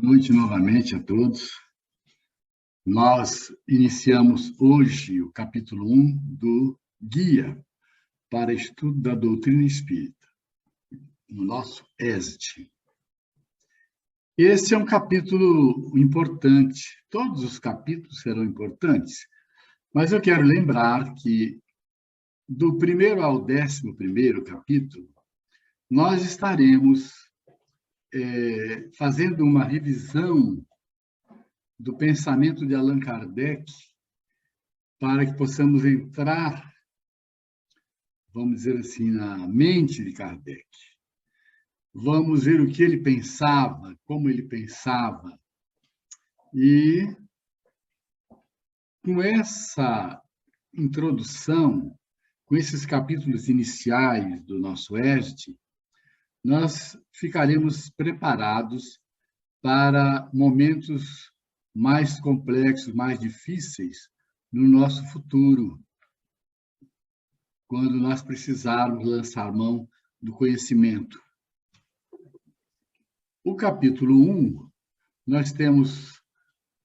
Noite novamente a todos. Nós iniciamos hoje o capítulo 1 do Guia para Estudo da Doutrina Espírita, no nosso ESD. Esse é um capítulo importante. Todos os capítulos serão importantes, mas eu quero lembrar que do primeiro ao 11º capítulo, nós estaremos fazendo uma revisão do pensamento de Allan Kardec para que possamos entrar, vamos dizer assim, na mente de Kardec. Vamos ver o que ele pensava, como ele pensava. E com essa introdução, com esses capítulos iniciais do nosso ESD, nós ficaremos preparados para momentos mais complexos, mais difíceis no nosso futuro, quando nós precisarmos lançar mão do conhecimento. O capítulo 1, nós temos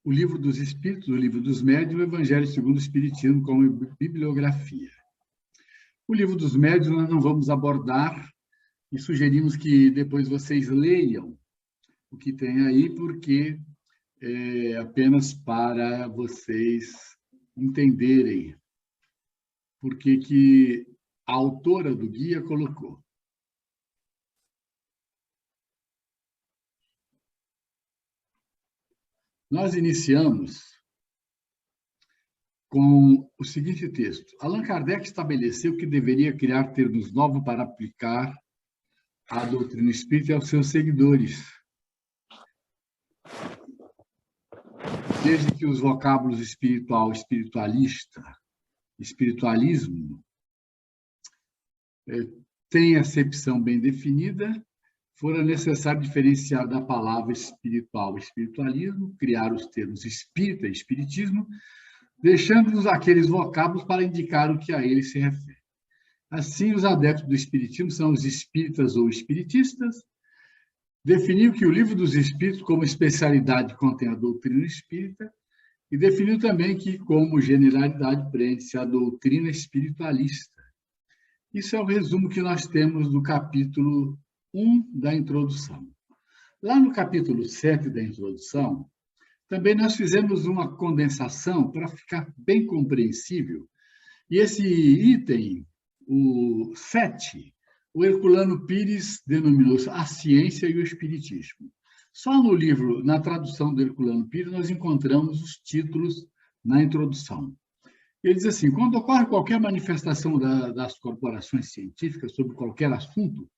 o Livro dos Espíritos, o Livro dos Médiuns e o Evangelho segundo o Espiritismo como bibliografia. O Livro dos Médiuns nós não vamos abordar e sugerimos que depois vocês leiam o que tem aí, porque é apenas para vocês entenderem por que a autora do guia colocou. Nós iniciamos com o seguinte texto. Allan Kardec estabeleceu que deveria criar termos novos para aplicar a doutrina espírita e aos seus seguidores, desde que os vocábulos espiritual, espiritualista, espiritualismo têm acepção bem definida, fora necessário diferenciar da palavra espiritual e espiritualismo, criar os termos espírita e espiritismo, deixando-nos aqueles vocábulos para indicar o que a ele se refere. Assim, os adeptos do espiritismo são os espíritas ou espiritistas. Definiu que o Livro dos Espíritos, como especialidade, contém a doutrina espírita, e definiu também que, como generalidade, prende-se a doutrina espiritualista. Isso é o resumo que nós temos no capítulo 1 da introdução. Lá no capítulo 7 da introdução, também nós fizemos uma condensação para ficar bem compreensível. E esse item, o 7, o Herculano Pires denominou a ciência e o espiritismo. Só no livro, na tradução do Herculano Pires, nós encontramos os títulos na introdução. Ele diz assim: quando ocorre qualquer manifestação das corporações científicas sobre qualquer assunto,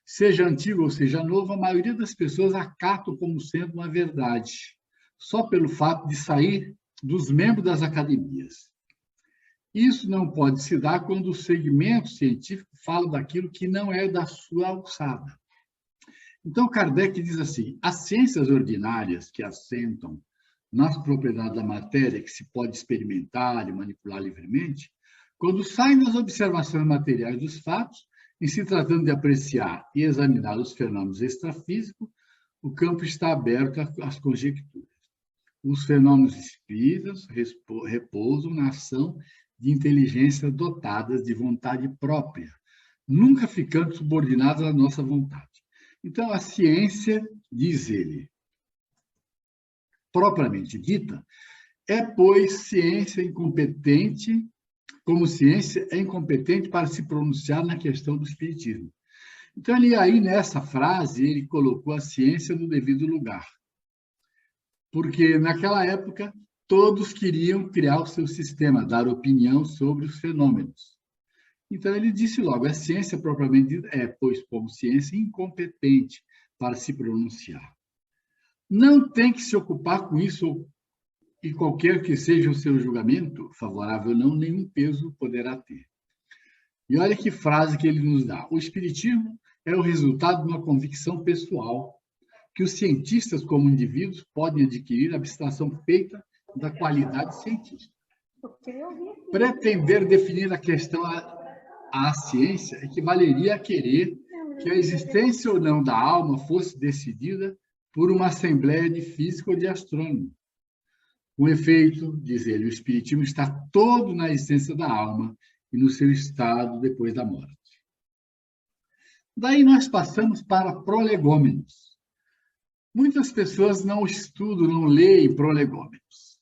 seja antigo ou seja novo, a maioria das pessoas acata como sendo uma verdade, só pelo fato de sair dos membros das academias. Isso não pode se dar quando o segmento científico fala daquilo que não é da sua alçada. Então, Kardec diz assim: as ciências ordinárias que assentam nas propriedades da matéria, que se pode experimentar e manipular livremente, quando saem das observações materiais dos fatos, em se tratando de apreciar e examinar os fenômenos extrafísicos, o campo está aberto às conjecturas. Os fenômenos espíritas repousam na ação de inteligência dotadas de vontade própria, nunca ficando subordinadas à nossa vontade. Então, a ciência, diz ele, propriamente dita, é, pois, ciência incompetente, como ciência é incompetente para se pronunciar na questão do espiritismo. Então, ele aí, nessa frase, ele colocou a ciência no devido lugar. Porque, naquela época, todos queriam criar o seu sistema, dar opinião sobre os fenômenos. Então, ele disse logo, a ciência propriamente dita é, pois, como ciência, incompetente para se pronunciar. Não tem que se ocupar com isso, e qualquer que seja o seu julgamento, favorável ou não, nenhum peso poderá ter. E olha que frase que ele nos dá. O espiritismo é o resultado de uma convicção pessoal, que os cientistas, como indivíduos, podem adquirir abstração feita da qualidade científica. Pretender definir a questão à ciência equivaleria a querer que a existência ou não da alma fosse decidida por uma assembleia de físico ou de astrônomo. Com efeito, diz ele, o espiritismo está todo na essência da alma e no seu estado depois da morte. Daí nós passamos para prolegômenos. Muitas pessoas não estudam, não leem prolegômenos.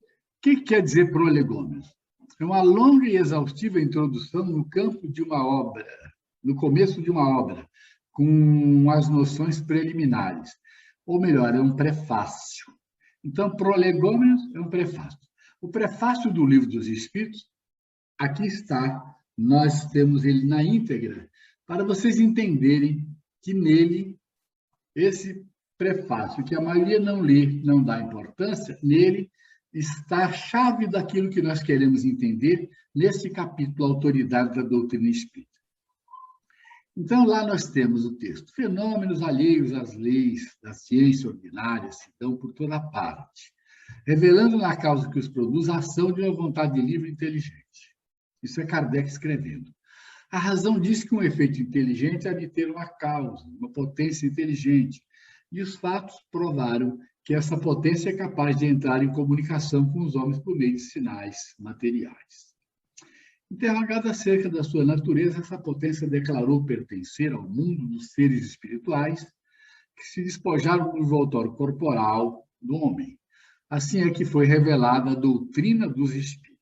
O que quer dizer prolegômenos? É uma longa e exaustiva introdução no campo de uma obra, no começo de uma obra, com as noções preliminares. Ou melhor, é um prefácio. Então, prolegômenos é um prefácio. O prefácio do Livro dos Espíritos, aqui está, nós temos ele na íntegra, para vocês entenderem que nele, esse prefácio, que a maioria não lê, não dá importância, nele está a chave daquilo que nós queremos entender nesse capítulo Autoridade da Doutrina Espírita. Então, lá nós temos o texto: fenômenos alheios às leis da ciência ordinária se dão por toda parte, revelando na causa que os produz a ação de uma vontade livre e inteligente. Isso é Kardec escrevendo. A razão diz que um efeito inteligente há de ter uma causa, uma potência inteligente, e os fatos provaram que essa potência é capaz de entrar em comunicação com os homens por meio de sinais materiais. Interrogada acerca da sua natureza, essa potência declarou pertencer ao mundo dos seres espirituais que se despojaram do envoltório corporal do homem. Assim é que foi revelada a doutrina dos espíritos.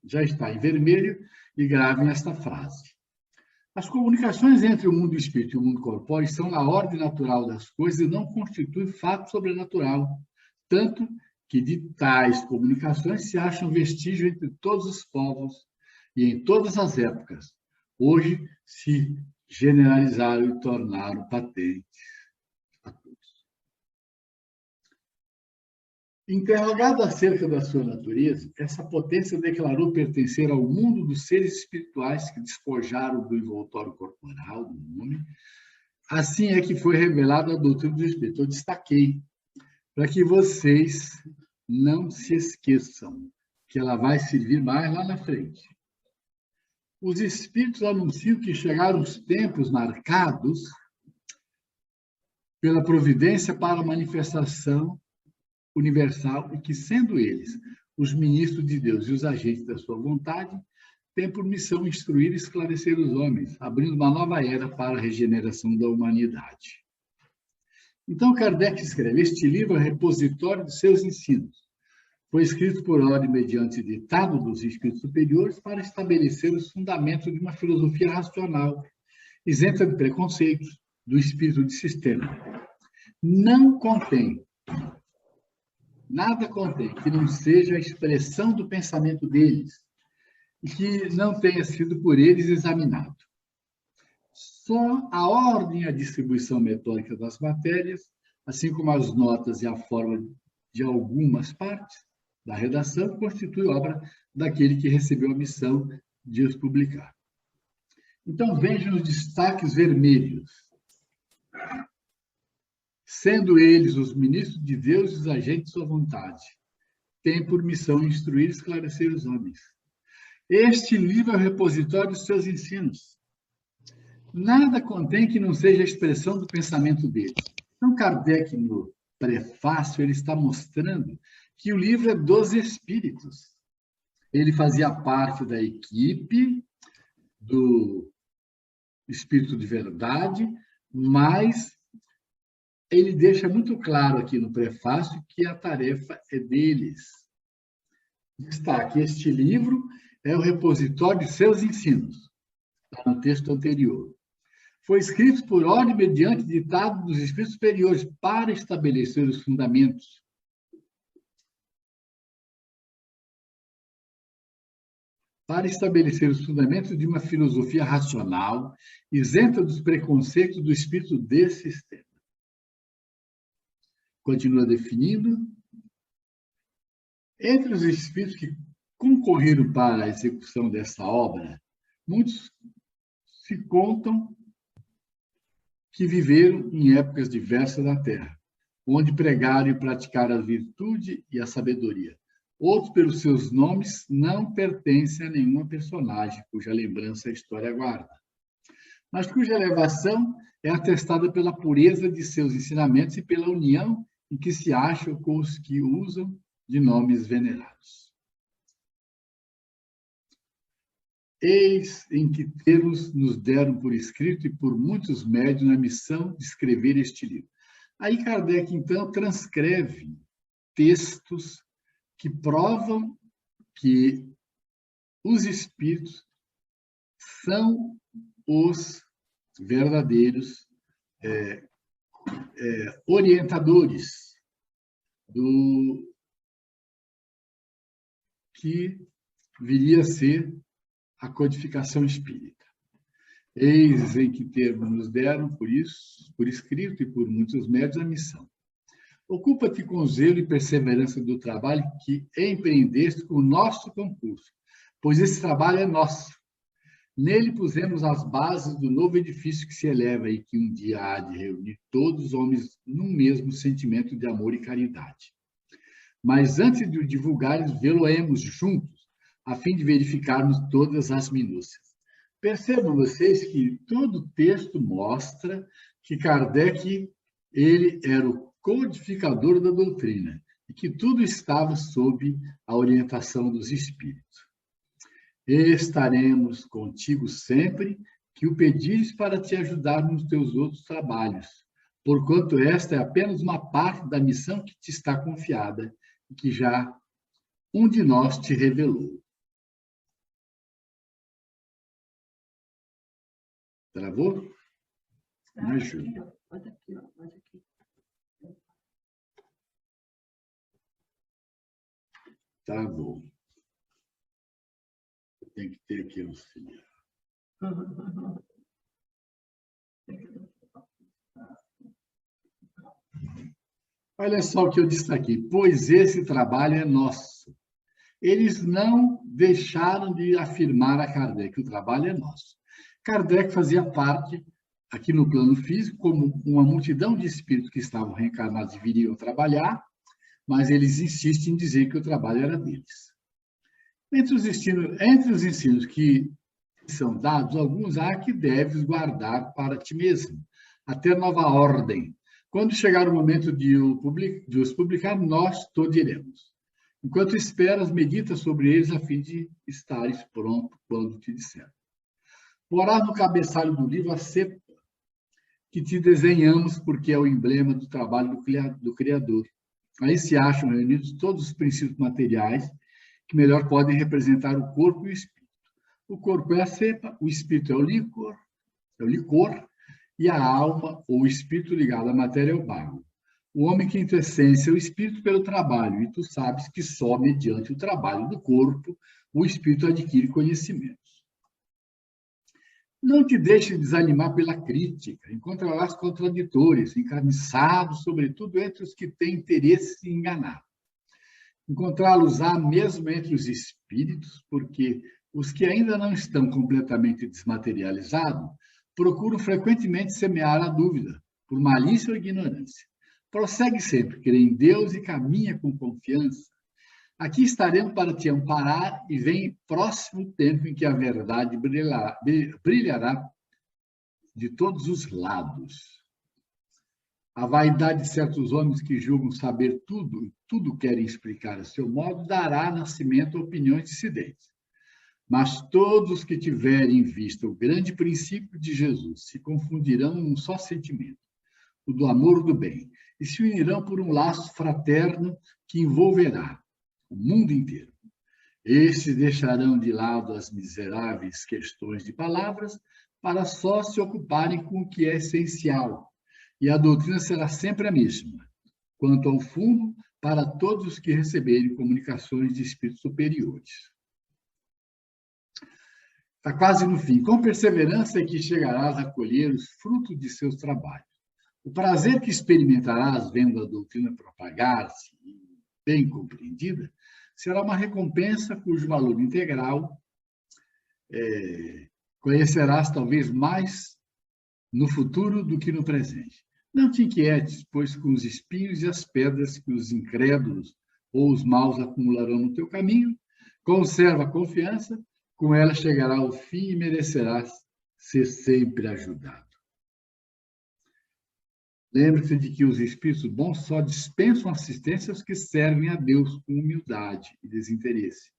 Já está em vermelho e gravem esta frase. As comunicações entre o mundo espírito e o mundo corpóreo são na ordem natural das coisas e não constituem fato sobrenatural, tanto que de tais comunicações se acham vestígio entre todos os povos e em todas as épocas. Hoje se generalizaram e tornaram patentes a todos. Interrogado acerca da sua natureza, essa potência declarou pertencer ao mundo dos seres espirituais que despojaram do envoltório corporal do homem. Assim é que foi revelada a doutrina do Espírito. Eu destaquei para que vocês não se esqueçam que ela vai servir mais lá na frente. Os Espíritos anunciam que chegaram os tempos marcados pela providência para a manifestação universal e que, sendo eles os ministros de Deus e os agentes da sua vontade, têm por missão instruir e esclarecer os homens, abrindo uma nova era para a regeneração da humanidade. Então, Kardec escreve: este livro é repositório de seus ensinos. Foi escrito por ordem mediante ditado dos espíritos superiores para estabelecer os fundamentos de uma filosofia racional, isenta de preconceitos, do espírito de sistema. Não contém, nada contém que não seja a expressão do pensamento deles e que não tenha sido por eles examinado. Só a ordem e a distribuição metódica das matérias, assim como as notas e a forma de algumas partes da redação, constitui obra daquele que recebeu a missão de os publicar. Então, vejam os destaques vermelhos. Sendo eles os ministros de Deus e os agentes de sua vontade, têm por missão instruir e esclarecer os homens. Este livro é o repositório dos seus ensinos. Nada contém que não seja a expressão do pensamento deles. Então, Kardec, no prefácio, ele está mostrando que o livro é dos espíritos. Ele fazia parte da equipe do Espírito de Verdade, mas ele deixa muito claro aqui no prefácio que a tarefa é deles. Destaque: este livro é o repositório de seus ensinos, está no texto anterior. Foi escrito por ordem mediante ditado dos espíritos superiores para estabelecer os fundamentos de uma filosofia racional, isenta dos preconceitos do espírito desse sistema. Continua definindo: entre os espíritos que concorreram para a execução dessa obra, muitos se contam que viveram em épocas diversas da Terra, onde pregaram e praticaram a virtude e a sabedoria. Outros, pelos seus nomes, não pertencem a nenhuma personagem cuja lembrança a história guarda. mas cuja elevação é atestada pela pureza de seus ensinamentos e pela união em que se acham com os que usam de nomes venerados. Eis em que termos nos deram por escrito e por muitos médios na missão de escrever este livro. Aí Kardec, então, transcreve textos que provam que os espíritos são os verdadeiros orientadores do que viria a ser a codificação espírita. Eis em que termos nos deram, por isso, por escrito e por muitos médios, a missão. Ocupa-te com zelo e perseverança do trabalho que empreendeste com o nosso concurso, pois esse trabalho é nosso. Nele pusemos as bases do novo edifício que se eleva e que um dia há de reunir todos os homens num mesmo sentimento de amor e caridade. Mas antes de o divulgares, vê-lo-emos juntos, a fim de verificarmos todas as minúcias. Percebam vocês que todo o texto mostra que Kardec ele era o codificador da doutrina e que tudo estava sob a orientação dos espíritos. Estaremos contigo sempre que o pedires para te ajudar nos teus outros trabalhos, porquanto esta é apenas uma parte da missão que te está confiada e que já um de nós te revelou. Travou? Me ajuda. Olha aqui, olha aqui. Travou. Tem que ter aqui auxiliar. Olha só o que eu destaquei. Pois esse trabalho é nosso. Eles não deixaram de afirmar a Kardec que o trabalho é nosso. Kardec fazia parte, aqui no plano físico, como uma multidão de espíritos que estavam reencarnados e viriam trabalhar, mas eles insistem em dizer que o trabalho era deles. Entre os ensinos que são dados, alguns há que deves guardar para ti mesmo, até nova ordem. Quando chegar o momento de os publicar, nós te diremos. Enquanto esperas, medita sobre eles a fim de estares pronto quando te disser. Porás no cabeçalho do livro a cepa que te desenhamos, porque é o emblema do trabalho do Criador. Aí se acham reunidos todos os princípios materiais que melhor podem representar o corpo e o espírito. O corpo é a cepa, o espírito é o licor, e a alma, ou o espírito ligado à matéria, é o barro. O homem que, em tua essência, é o espírito pelo trabalho, e tu sabes que só mediante o trabalho do corpo o espírito adquire conhecimentos. Não te deixes desanimar pela crítica, encontrarás contraditores, encarniçados, sobretudo entre os que têm interesse em enganar. Encontrá-los-á mesmo entre os espíritos, porque os que ainda não estão completamente desmaterializados procuram frequentemente semear a dúvida, por malícia ou ignorância. Prossegue sempre, crê em Deus e caminha com confiança. Aqui estaremos para te amparar e vem próximo tempo em que a verdade brilhará de todos os lados. A vaidade de certos homens que julgam saber tudo e tudo querem explicar a seu modo, dará nascimento a opiniões dissidentes. Mas todos que tiverem em vista o grande princípio de Jesus se confundirão num só sentimento, o do amor do bem, e se unirão por um laço fraterno que envolverá o mundo inteiro. Estes deixarão de lado as miseráveis questões de palavras para só se ocuparem com o que é essencial, e a doutrina será sempre a mesma, quanto ao fundo, para todos os que receberem comunicações de espíritos superiores. Está quase no fim. Com perseverança é que chegarás a colher os frutos de seus trabalhos. O prazer que experimentarás vendo a doutrina propagar-se, bem compreendida, será uma recompensa cujo valor integral conhecerás talvez mais no futuro do que no presente. Não te inquietes, pois com os espinhos e as pedras que os incrédulos ou os maus acumularão no teu caminho, conserva a confiança, com ela chegará ao fim e merecerás ser sempre ajudado. Lembre-se de que os espíritos bons só dispensam assistência aos que servem a Deus com humildade e desinteresse,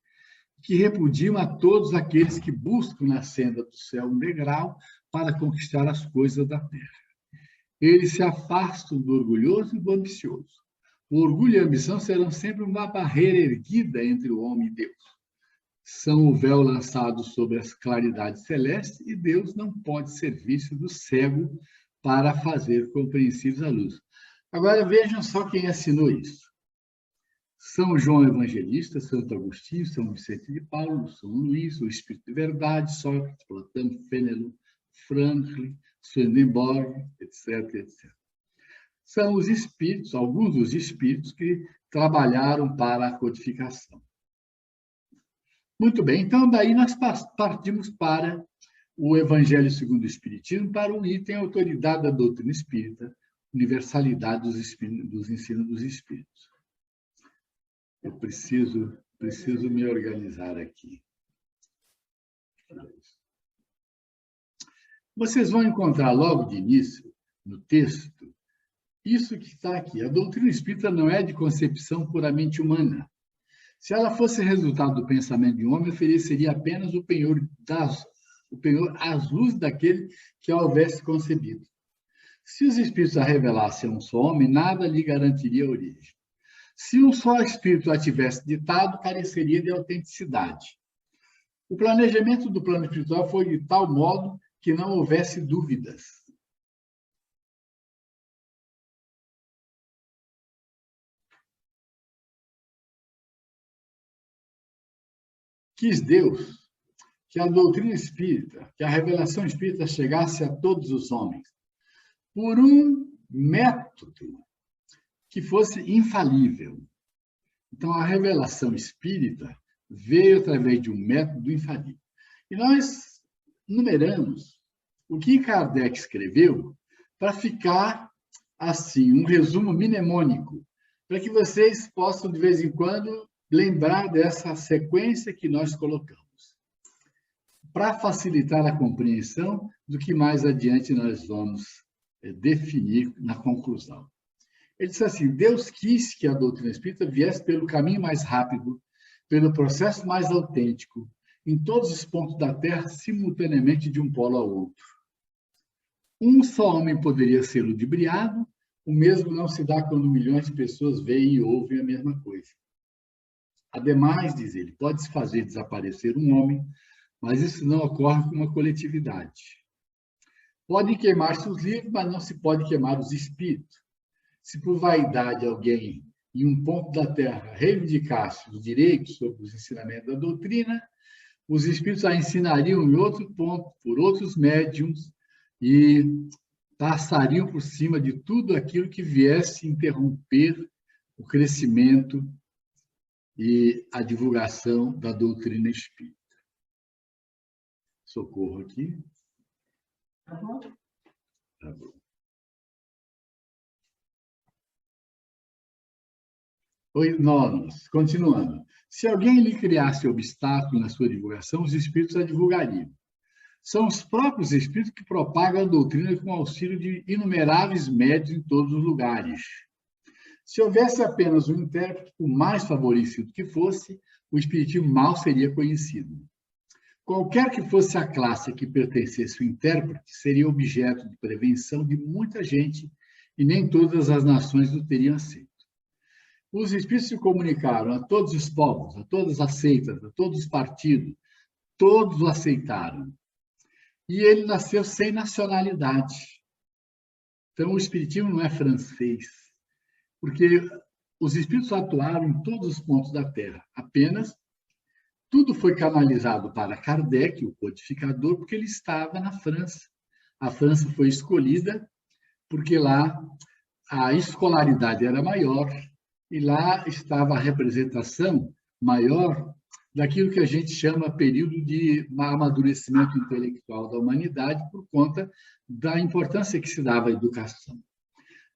que repudiam a todos aqueles que buscam na senda do céu um degrau para conquistar as coisas da terra. Eles se afastam do orgulhoso e do ambicioso. O orgulho e a ambição serão sempre uma barreira erguida entre o homem e Deus. São o véu lançado sobre as claridades celestes e Deus não pode servir-se do cego para fazer compreensíveis a luz. Agora vejam só quem assinou isso. São João Evangelista, Santo Agostinho, São Vicente de Paulo, São Luís, o Espírito de Verdade, Sócrates, Platão, Fénelon, Franklin, Swedenborg, etc., etc. São os espíritos, alguns dos espíritos que trabalharam para a codificação. Muito bem, então daí nós partimos para o Evangelho segundo o Espiritismo, para o item autoridade da doutrina espírita, universalidade dos ensinos dos espíritos. Eu preciso me organizar aqui. Vocês vão encontrar logo de início, no texto, isso que está aqui. A doutrina espírita não é de concepção puramente humana. Se ela fosse resultado do pensamento de um homem, ofereceria apenas o penhor às luzes daquele que a houvesse concebido. Se os espíritos a revelassem a um só homem, nada lhe garantiria a origem. Se um só espírito a tivesse ditado, careceria de autenticidade. O planejamento do plano espiritual foi de tal modo que não houvesse dúvidas. Quis Deus que a doutrina espírita, que a revelação espírita chegasse a todos os homens, por um método que fosse infalível. Então, a revelação espírita veio através de um método infalível. E nós numeramos o que Kardec escreveu para ficar, assim, um resumo mnemônico, para que vocês possam, de vez em quando, lembrar dessa sequência que nós colocamos, para facilitar a compreensão do que mais adiante nós vamos definir na conclusão. Ele disse assim: Deus quis que a doutrina espírita viesse pelo caminho mais rápido, pelo processo mais autêntico, em todos os pontos da Terra, simultaneamente de um polo ao outro. Um só homem poderia ser ludibriado, o mesmo não se dá quando milhões de pessoas veem e ouvem a mesma coisa. Ademais, diz ele, pode-se fazer desaparecer um homem, mas isso não ocorre com uma coletividade. Podem queimar-se os livros, mas não se pode queimar os espíritos. Se por vaidade alguém, em um ponto da Terra, reivindicasse os direitos sobre os ensinamentos da doutrina, os espíritos a ensinariam em outro ponto, por outros médiums, e passariam por cima de tudo aquilo que viesse interromper o crescimento e a divulgação da doutrina espírita. Socorro aqui. Tá bom. Tá bom. Continuando. Se alguém lhe criasse obstáculo na sua divulgação, os espíritos a divulgariam. São os próprios espíritos que propagam a doutrina com auxílio de inumeráveis médios em todos os lugares. Se houvesse apenas um intérprete, o mais favorecido que fosse, o espiritismo mal seria conhecido. Qualquer que fosse a classe a que pertencesse o intérprete, seria objeto de prevenção de muita gente e nem todas as nações o teriam aceito. Os espíritos se comunicaram a todos os povos, a todas as seitas, a todos os partidos, todos o aceitaram. E ele nasceu sem nacionalidade. Então, o espiritismo não é francês, porque os espíritos atuaram em todos os pontos da Terra. Apenas, tudo foi canalizado para Kardec, o codificador, porque ele estava na França. A França foi escolhida porque lá a escolaridade era maior e lá estava a representação maior daquilo que a gente chama período de amadurecimento intelectual da humanidade por conta da importância que se dava à educação.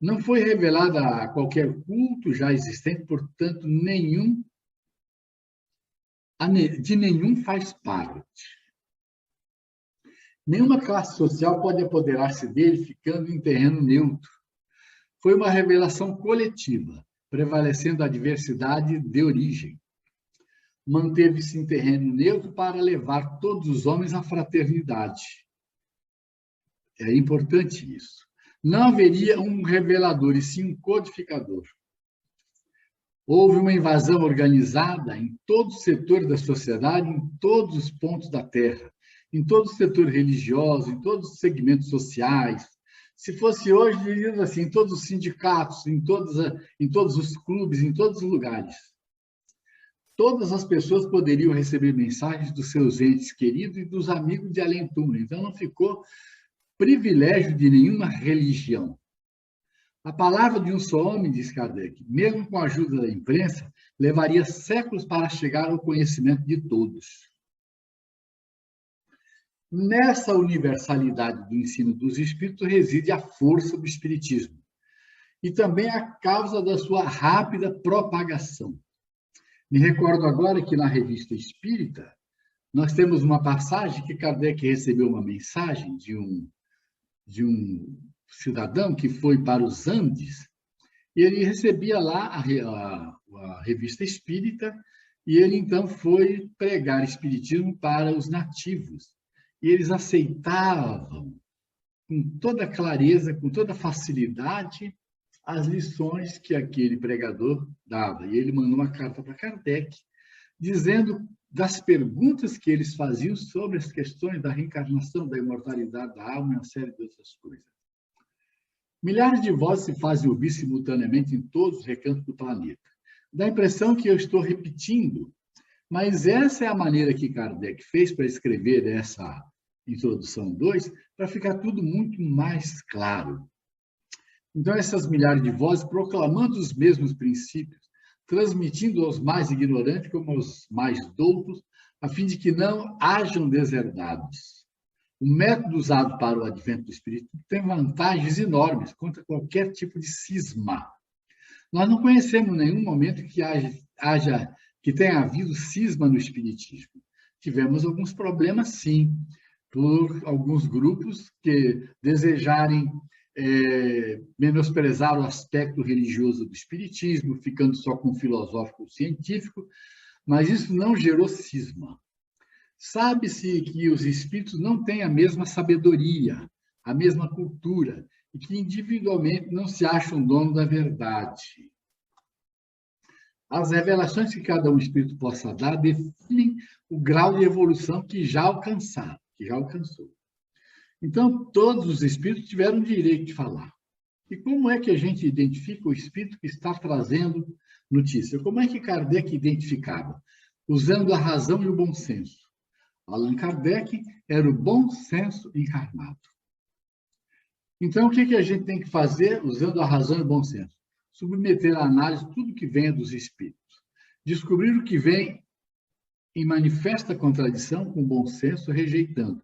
Não foi revelada a qualquer culto já existente, portanto, de nenhum faz parte. Nenhuma classe social pode apoderar-se dele ficando em terreno neutro. Foi uma revelação coletiva, prevalecendo a diversidade de origem. Manteve-se em terreno neutro para levar todos os homens à fraternidade. É importante isso. Não haveria um revelador, e sim um codificador. Houve uma invasão organizada em todo o setor da sociedade, em todos os pontos da Terra, em todo o setor religioso, em todos os segmentos sociais. Se fosse hoje, diríamos assim, em todos os sindicatos, em todos os clubes, em todos os lugares. Todas as pessoas poderiam receber mensagens dos seus entes queridos e dos amigos de além-túmulo. Então, não ficou privilégio de nenhuma religião. A palavra de um só homem, diz Kardec, mesmo com a ajuda da imprensa, levaria séculos para chegar ao conhecimento de todos. Nessa universalidade do ensino dos espíritos reside a força do espiritismo e também a causa da sua rápida propagação. Me recordo agora que na Revista Espírita nós temos uma passagem que Kardec recebeu uma mensagem de um cidadão que foi para os Andes, e ele recebia lá a Revista Espírita, e ele então foi pregar espiritismo para os nativos. E eles aceitavam com toda clareza, com toda facilidade, as lições que aquele pregador dava. E ele mandou uma carta para Kardec, dizendo das perguntas que eles faziam sobre as questões da reencarnação, da imortalidade da alma e uma série de outras coisas. Milhares de vozes se fazem ouvir simultaneamente em todos os recantos do planeta. Dá a impressão que eu estou repetindo, mas essa é a maneira que Kardec fez para escrever essa introdução 2, para ficar tudo muito mais claro. Então, essas milhares de vozes proclamando os mesmos princípios, transmitindo aos mais ignorantes como aos mais doutos, a fim de que não hajam deserdados. O método usado para o advento do Espírito tem vantagens enormes contra qualquer tipo de cisma. Nós não conhecemos nenhum momento que tenha havido cisma no Espiritismo. Tivemos alguns problemas, sim, por alguns grupos que desejarem menosprezar o aspecto religioso do Espiritismo, ficando só com o filosófico científico, mas isso não gerou cisma. Sabe-se que os espíritos não têm a mesma sabedoria, a mesma cultura, e que individualmente não se acham dono da verdade. As revelações que cada um espírito possa dar definem o grau de evolução que já alcançou. Então, todos os espíritos tiveram direito de falar. E como é que a gente identifica o espírito que está trazendo notícia? Como é que Kardec identificava? Usando a razão e o bom senso. Allan Kardec era o bom senso encarnado. Então, o que a gente tem que fazer usando a razão e o bom senso? Submeter à análise tudo que venha dos espíritos. Descobrir o que vem em manifesta contradição com o bom senso, rejeitando.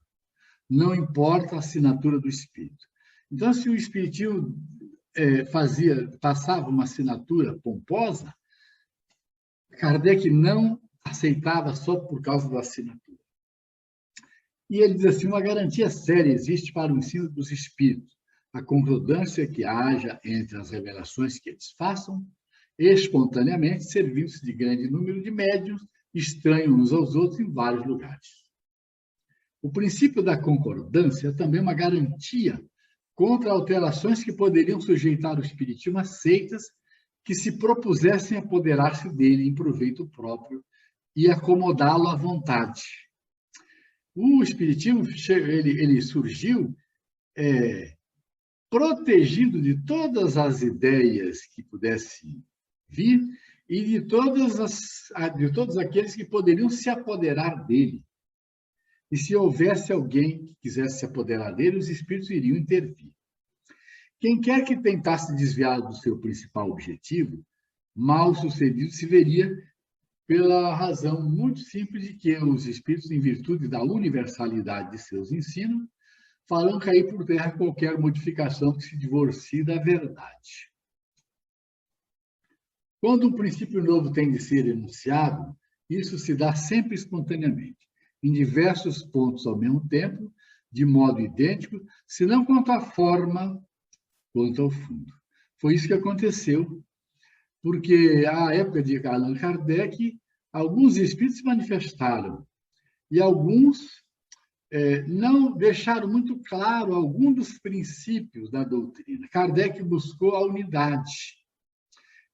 Não importa a assinatura do espírito. Então, se o espiritismo passava uma assinatura pomposa, Kardec não aceitava só por causa da assinatura. E ele diz assim, uma garantia séria existe para o ensino dos espíritos, a concordância que haja entre as revelações que eles façam, espontaneamente, servindo-se de grande número de médiuns, estranhos uns aos outros em vários lugares. O princípio da concordância é também uma garantia contra alterações que poderiam sujeitar o espiritismo a seitas que se propusessem apoderar-se dele em proveito próprio e acomodá-lo à vontade. O espiritismo ele surgiu protegido de todas as ideias que pudessem vir e de todos aqueles que poderiam se apoderar dele. E se houvesse alguém que quisesse se apoderar dele, os espíritos iriam intervir. Quem quer que tentasse desviar do seu principal objetivo, mal sucedido se veria pela razão muito simples de que os espíritos, em virtude da universalidade de seus ensinos, farão cair por terra qualquer modificação que se divorcie da verdade. Quando um princípio novo tem de ser enunciado, isso se dá sempre espontaneamente, em diversos pontos ao mesmo tempo, de modo idêntico, senão quanto à forma, quanto ao fundo. Foi isso que aconteceu, porque, à época de Allan Kardec, alguns espíritos se manifestaram, e alguns não deixaram muito claro algum dos princípios da doutrina. Kardec buscou a unidade.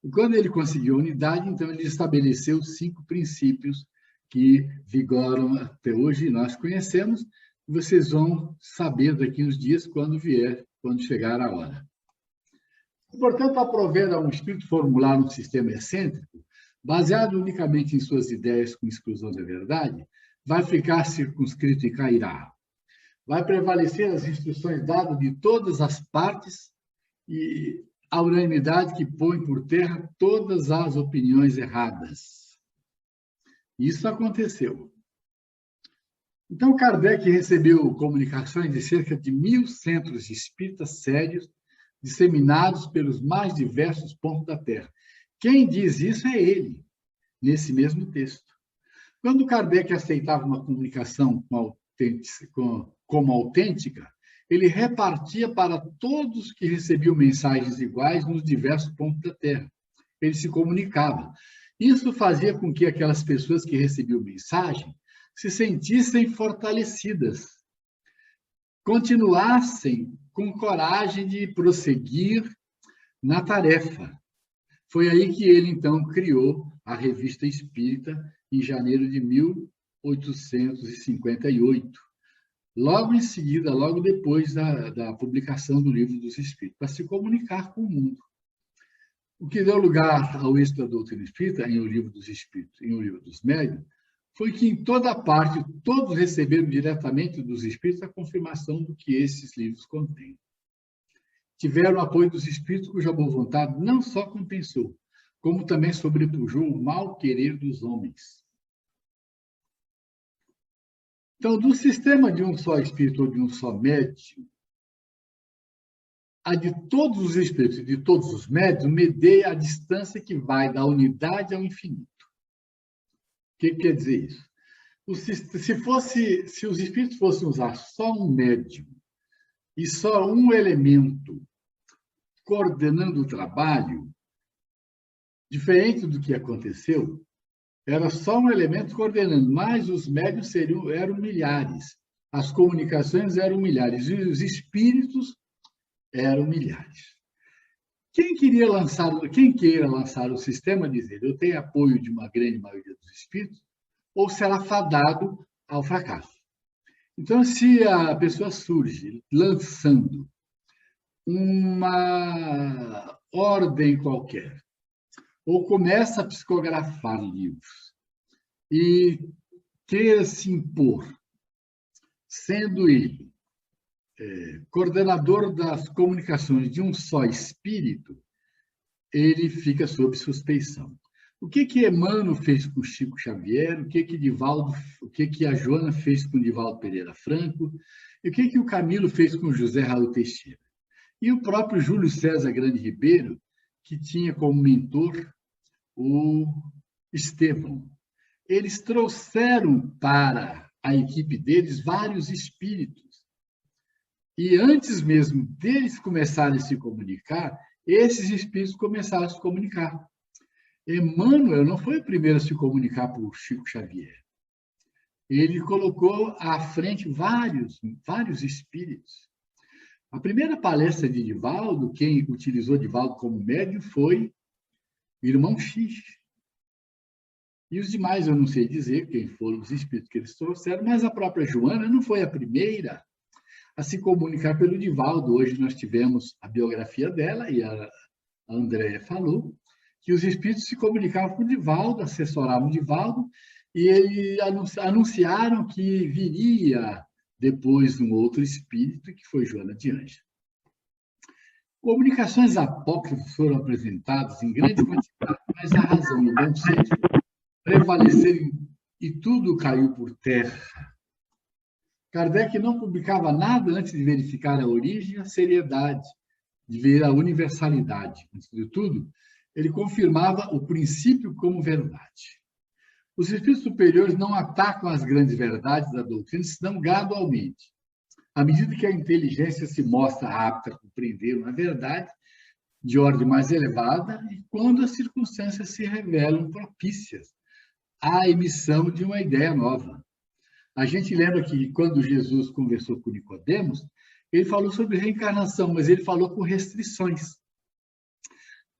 E quando ele conseguiu a unidade, então ele estabeleceu 5 princípios que vigoram até hoje, e nós conhecemos, e vocês vão saber daqui uns dias quando chegar a hora. Portanto, aprover a um espírito formular um sistema excêntrico, baseado unicamente em suas ideias com exclusão da verdade, vai ficar circunscrito e cairá. Vai prevalecer as instruções dadas de todas as partes e a unanimidade que põe por terra todas as opiniões erradas. Isso aconteceu. Então, Kardec recebeu comunicações de cerca de 1.000 centros espíritas sérios, disseminados pelos mais diversos pontos da Terra. Quem diz isso é ele, nesse mesmo texto. Quando Kardec aceitava uma comunicação como autêntica, ele repartia para todos que recebiam mensagens iguais nos diversos pontos da Terra. Ele se comunicava. Isso fazia com que aquelas pessoas que recebiam mensagem se sentissem fortalecidas, continuassem com coragem de prosseguir na tarefa. Foi aí que ele, então, criou a Revista Espírita, em janeiro de 1858. Logo em seguida, logo depois da publicação do Livro dos Espíritos, para se comunicar com o mundo. O que deu lugar ao êxito da doutrina espírita, em O Livro dos Espíritos, em O Livro dos Médiuns, foi que em toda parte, todos receberam diretamente dos espíritos a confirmação do que esses livros contêm. Tiveram apoio dos espíritos cuja boa vontade não só compensou, como também sobrepujou o mau querer dos homens. Então, do sistema de um só espírito ou de um só médium, a de todos os espíritos e de todos os médiuns, medeia a distância que vai da unidade ao infinito. O que quer dizer isso? Se os espíritos fossem usar só um médium e só um elemento coordenando o trabalho, diferente do que aconteceu, era só um elemento coordenando, mas os médiuns eram milhares, as comunicações eram milhares e os espíritos eram milhares. Quem queira lançar o sistema dizer eu tenho apoio de uma grande maioria dos espíritos, ou será fadado ao fracasso. Então, se a pessoa surge lançando uma ordem qualquer, ou começa a psicografar livros e queira se impor, sendo ele coordenador das comunicações de um só espírito, ele fica sob suspeição. O que Emmanuel fez com Chico Xavier, o que a Joana fez com Divaldo Pereira Franco, e o que o Camilo fez com José Raul Teixeira. E o próprio Júlio César Grande Ribeiro, que tinha como mentor o Estevão. Eles trouxeram para a equipe deles vários espíritos. E antes mesmo deles começarem a se comunicar, esses espíritos começaram a se comunicar. Emmanuel não foi o primeiro a se comunicar por Chico Xavier. Ele colocou à frente vários espíritos. A primeira palestra de Divaldo, quem utilizou Divaldo como médium foi o irmão X. E os demais eu não sei dizer quem foram os espíritos que eles trouxeram, mas a própria Joana não foi a primeira a se comunicar pelo Divaldo. Hoje nós tivemos a biografia dela, e a Andréia falou, que os espíritos se comunicavam com o Divaldo, assessoravam o Divaldo, e eles anunciaram que viria depois um outro espírito, que foi Joana de Ângeles. Comunicações apócrifas foram apresentadas em grande quantidade, mas a razão e o bom senso prevaleceram e tudo caiu por terra. Kardec não publicava nada antes de verificar a origem e a seriedade, de ver a universalidade. Antes de tudo, ele confirmava o princípio como verdade. Os espíritos superiores não atacam as grandes verdades da doutrina, senão gradualmente. À medida que a inteligência se mostra apta a compreender uma verdade de ordem mais elevada e quando as circunstâncias se revelam propícias à emissão de uma ideia nova. A gente lembra que quando Jesus conversou com Nicodemos, ele falou sobre reencarnação, mas ele falou com restrições.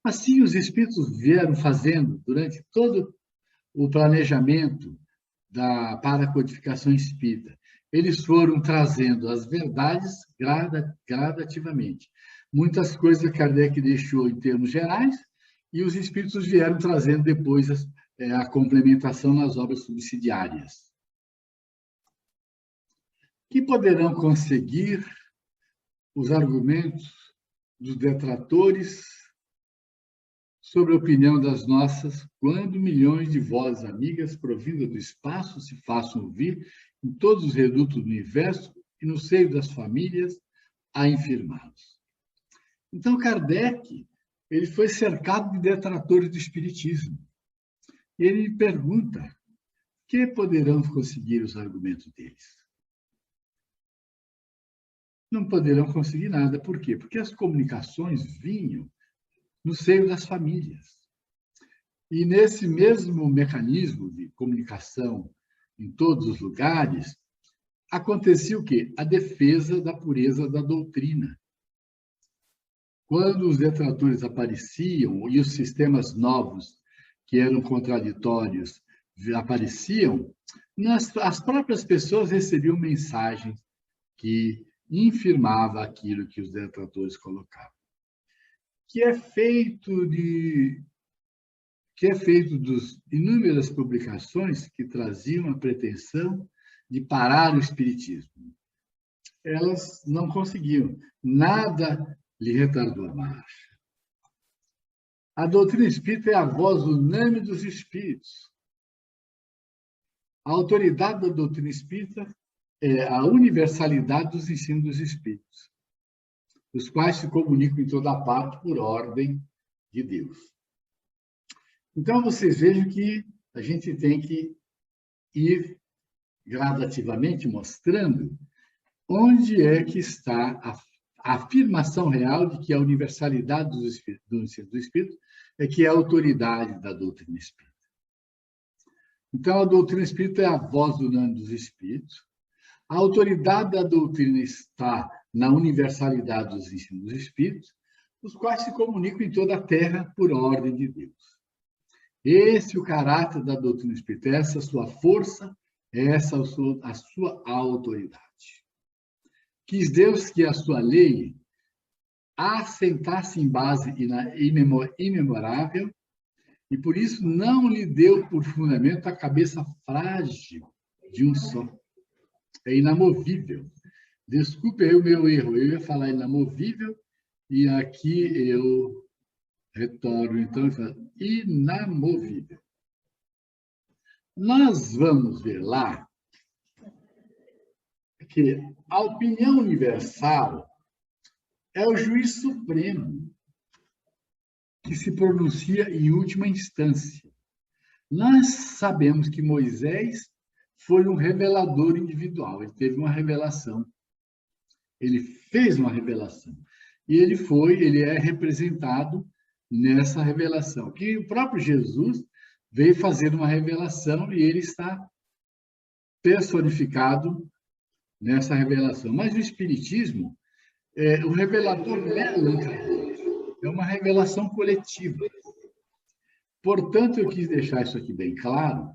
Assim, os espíritos vieram fazendo durante todo o planejamento para a codificação espírita. Eles foram trazendo as verdades gradativamente. Muitas coisas Kardec deixou em termos gerais e os espíritos vieram trazendo depois a complementação nas obras subsidiárias. Que poderão conseguir os argumentos dos detratores sobre a opinião das nossas, quando milhões de vozes amigas provindas do espaço se façam ouvir em todos os redutos do universo e no seio das famílias a infirmá-los. Então, Kardec ele foi cercado de detratores do espiritismo. E ele pergunta: que poderão conseguir os argumentos deles? Não poderão conseguir nada. Por quê? Porque as comunicações vinham no seio das famílias. E nesse mesmo mecanismo de comunicação em todos os lugares, acontecia o quê? A defesa da pureza da doutrina. Quando os detratores apareciam e os sistemas novos, que eram contraditórios, apareciam, as próprias pessoas recebiam mensagens que infirmavam aquilo que os detratores colocavam. Que é feito dos inúmeras publicações que traziam a pretensão de parar o espiritismo. Elas não conseguiam, nada lhe retardou a marcha. A doutrina espírita é a voz unânime dos espíritos. A autoridade da doutrina espírita é a universalidade dos ensinos dos espíritos, os quais se comunicam em toda parte por ordem de Deus. Então, vocês vejam que a gente tem que ir gradativamente mostrando onde é que está a afirmação real de que a universalidade do ensino do Espírito é que é a autoridade da doutrina espírita. Então, a doutrina espírita é a voz unânime dos espíritos. A autoridade da doutrina está na universalidade dos ensinos dos espíritos, os quais se comunicam em toda a terra por ordem de Deus. Esse é o caráter da doutrina espírita, essa a sua força, essa a sua autoridade. Quis Deus que a sua lei assentasse em base imemorável e por isso não lhe deu por fundamento a cabeça frágil de um só. É inamovível. Desculpe aí o meu erro, eu ia falar inamovível e aqui eu retorno, então, inamovível. Nós vamos ver lá que a opinião universal é o juiz supremo que se pronuncia em última instância. Nós sabemos que Moisés foi um revelador individual, ele teve uma revelação, ele fez uma revelação, e ele é representado nessa revelação, que o próprio Jesus veio fazer uma revelação e ele está personificado nessa revelação. Mas o Espiritismo, o revelador não é Allan Kardec, é uma revelação coletiva. Portanto, eu quis deixar isso aqui bem claro,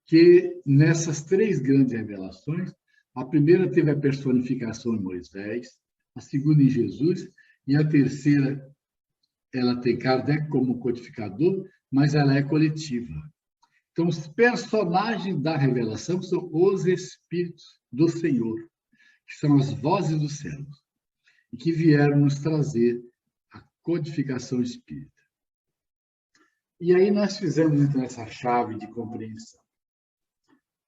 que nessas três grandes revelações, a primeira teve a personificação em Moisés, a segunda em Jesus, e a terceira, ela tem Kardec como codificador, mas ela é coletiva. Então, os personagens da revelação são os Espíritos do Senhor, que são as vozes dos céus, e que vieram nos trazer a codificação espírita. E aí nós fizemos, então, essa chave de compreensão.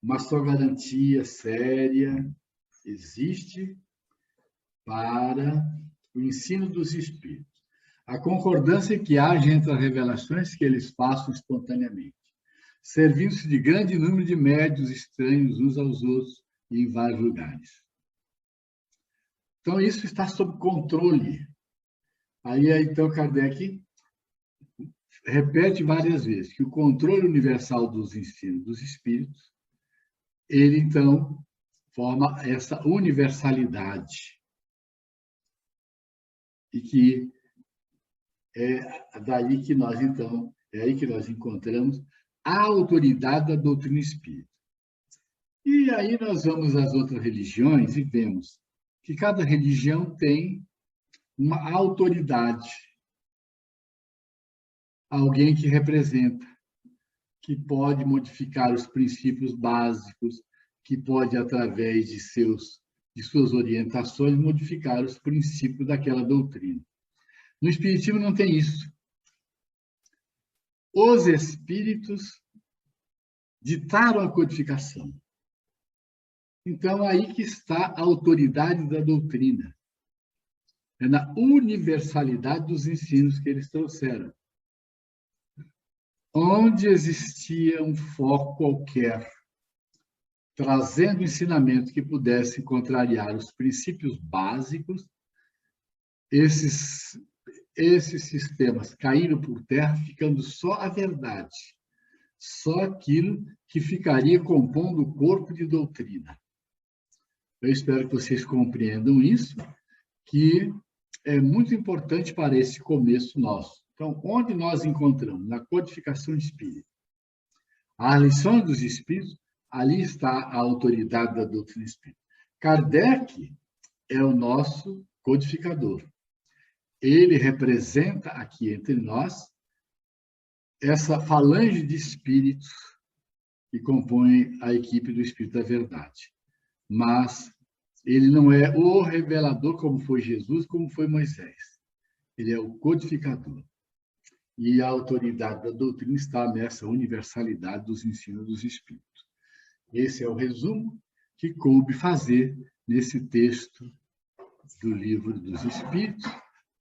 Uma só garantia séria existe para o ensino dos espíritos. A concordância que haja entre as revelações que eles façam espontaneamente, servindo-se de grande número de médiuns estranhos uns aos outros e em vários lugares. Então, isso está sob controle. Aí, então, Kardec repete várias vezes que o controle universal dos ensinos dos espíritos, ele, então, forma essa universalidade. E que é daí que nós, então, é aí que nós encontramos a autoridade da doutrina espírita. E aí nós vamos às outras religiões e vemos que cada religião tem uma autoridade, alguém que representa, que pode modificar os princípios básicos, que pode, através de suas orientações, modificar os princípios daquela doutrina. No Espiritismo não tem isso. Os espíritos ditaram a codificação. Então, aí que está a autoridade da doutrina. É na universalidade dos ensinos que eles trouxeram. Onde existia um foco qualquer, trazendo ensinamentos que pudessem contrariar os princípios básicos, esses sistemas caíram por terra, ficando só a verdade, só aquilo que ficaria compondo o corpo de doutrina. Eu espero que vocês compreendam isso, que é muito importante para esse começo nosso. Então, onde nós encontramos? Na codificação espírita. A lição dos espíritos, ali está a autoridade da doutrina espírita. Kardec é o nosso codificador. Ele representa aqui entre nós essa falange de espíritos que compõem a equipe do Espírito da Verdade. Mas ele não é o revelador como foi Jesus, como foi Moisés. Ele é o codificador. E a autoridade da doutrina está nessa universalidade dos ensinos dos Espíritos. Esse é o resumo que coube fazer nesse texto do Livro dos Espíritos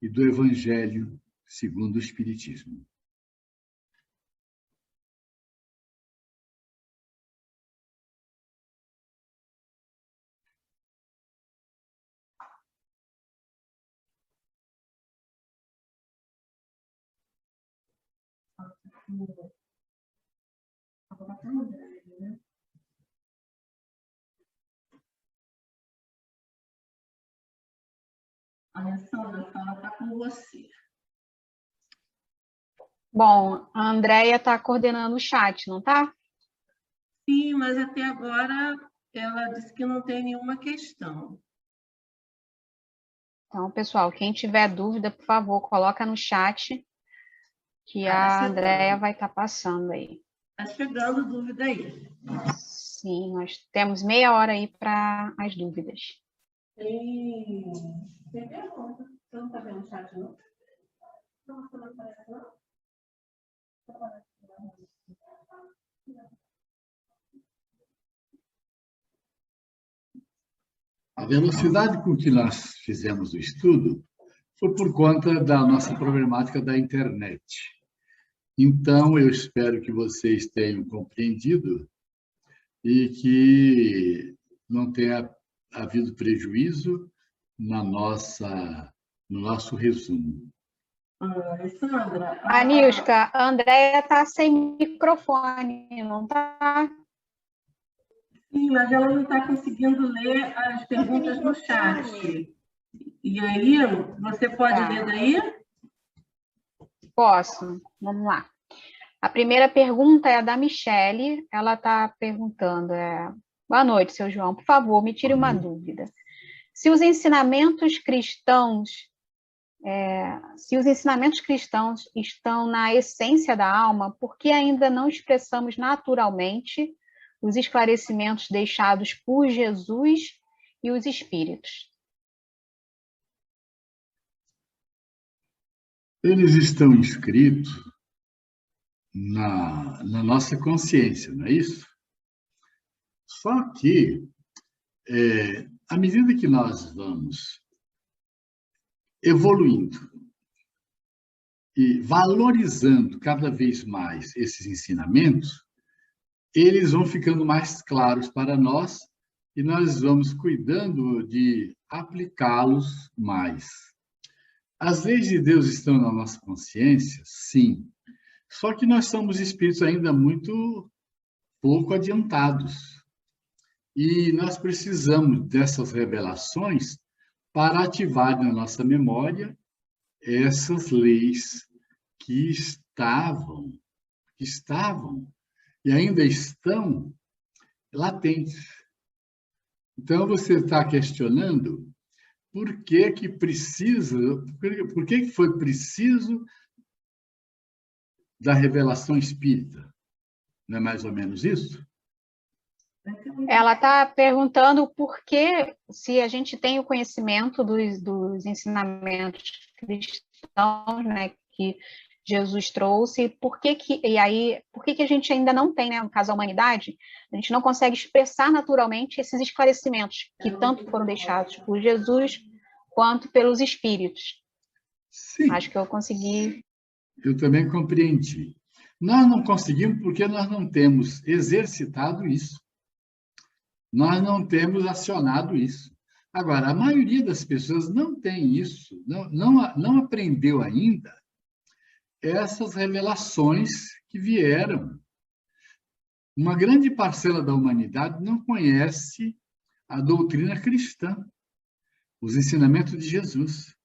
e do Evangelho segundo o Espiritismo. Alessandra, a fala está com você. Bom, a Andréia está coordenando o chat, não está? Sim, mas até agora ela disse que não tem nenhuma questão. Então, pessoal, quem tiver dúvida, por favor, coloca no chat que a Andréia vai estar passando aí. Está chegando dúvida aí. Sim, nós temos meia hora aí para as dúvidas. Tem pergunta. Você não está vendo o chat, não? Não, você não aparece, não? A velocidade com que nós fizemos o estudo foi por conta da nossa problemática da internet. Então, eu espero que vocês tenham compreendido e que não tenha havido prejuízo no nosso resumo. Alessandra. Anilska, a Andréia está sem microfone, não está? Sim, mas ela não está conseguindo ler as perguntas no chat. E aí, você pode ler daí? Posso, vamos lá. A primeira pergunta é a da Michele. Ela está perguntando: boa noite, seu João, por favor, me tire uma dúvida. Se os ensinamentos cristãos estão na essência da alma, por que ainda não expressamos naturalmente os esclarecimentos deixados por Jesus e os Espíritos? Eles estão inscritos na nossa consciência, não é isso? Só que, à medida que nós vamos evoluindo e valorizando cada vez mais esses ensinamentos, eles vão ficando mais claros para nós e nós vamos cuidando de aplicá-los mais. As leis de Deus estão na nossa consciência? Sim. Só que nós somos espíritos ainda muito pouco adiantados. E nós precisamos dessas revelações para ativar na nossa memória essas leis que estavam e ainda estão latentes. Então, você está questionando por que que foi preciso da revelação espírita. Não é mais ou menos isso? Ela está perguntando por que, se a gente tem o conhecimento dos ensinamentos cristãos, né, que Jesus trouxe, por que a gente ainda não tem, né, no caso da humanidade, a gente não consegue expressar naturalmente esses esclarecimentos que tanto foram deixados por Jesus quanto pelos espíritos. Sim. Acho que eu consegui. Eu também compreendi. Nós não conseguimos porque nós não temos exercitado isso. Nós não temos acionado isso. Agora, a maioria das pessoas não tem isso, não aprendeu ainda essas revelações que vieram. Uma grande parcela da humanidade não conhece a doutrina cristã, os ensinamentos de Jesus.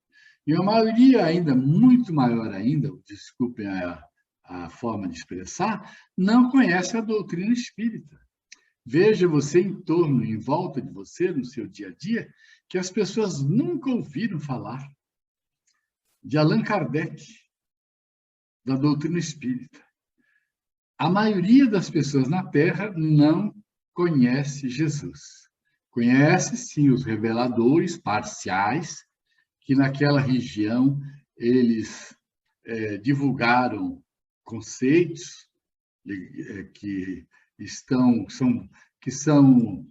E a maioria ainda, muito maior ainda, desculpem a forma de expressar, não conhece a doutrina espírita. Veja você em volta de você, no seu dia a dia, que as pessoas nunca ouviram falar de Allan Kardec, da doutrina espírita. A maioria das pessoas na Terra não conhece Jesus. Conhece, sim, os reveladores parciais, que naquela região eles divulgaram conceitos que são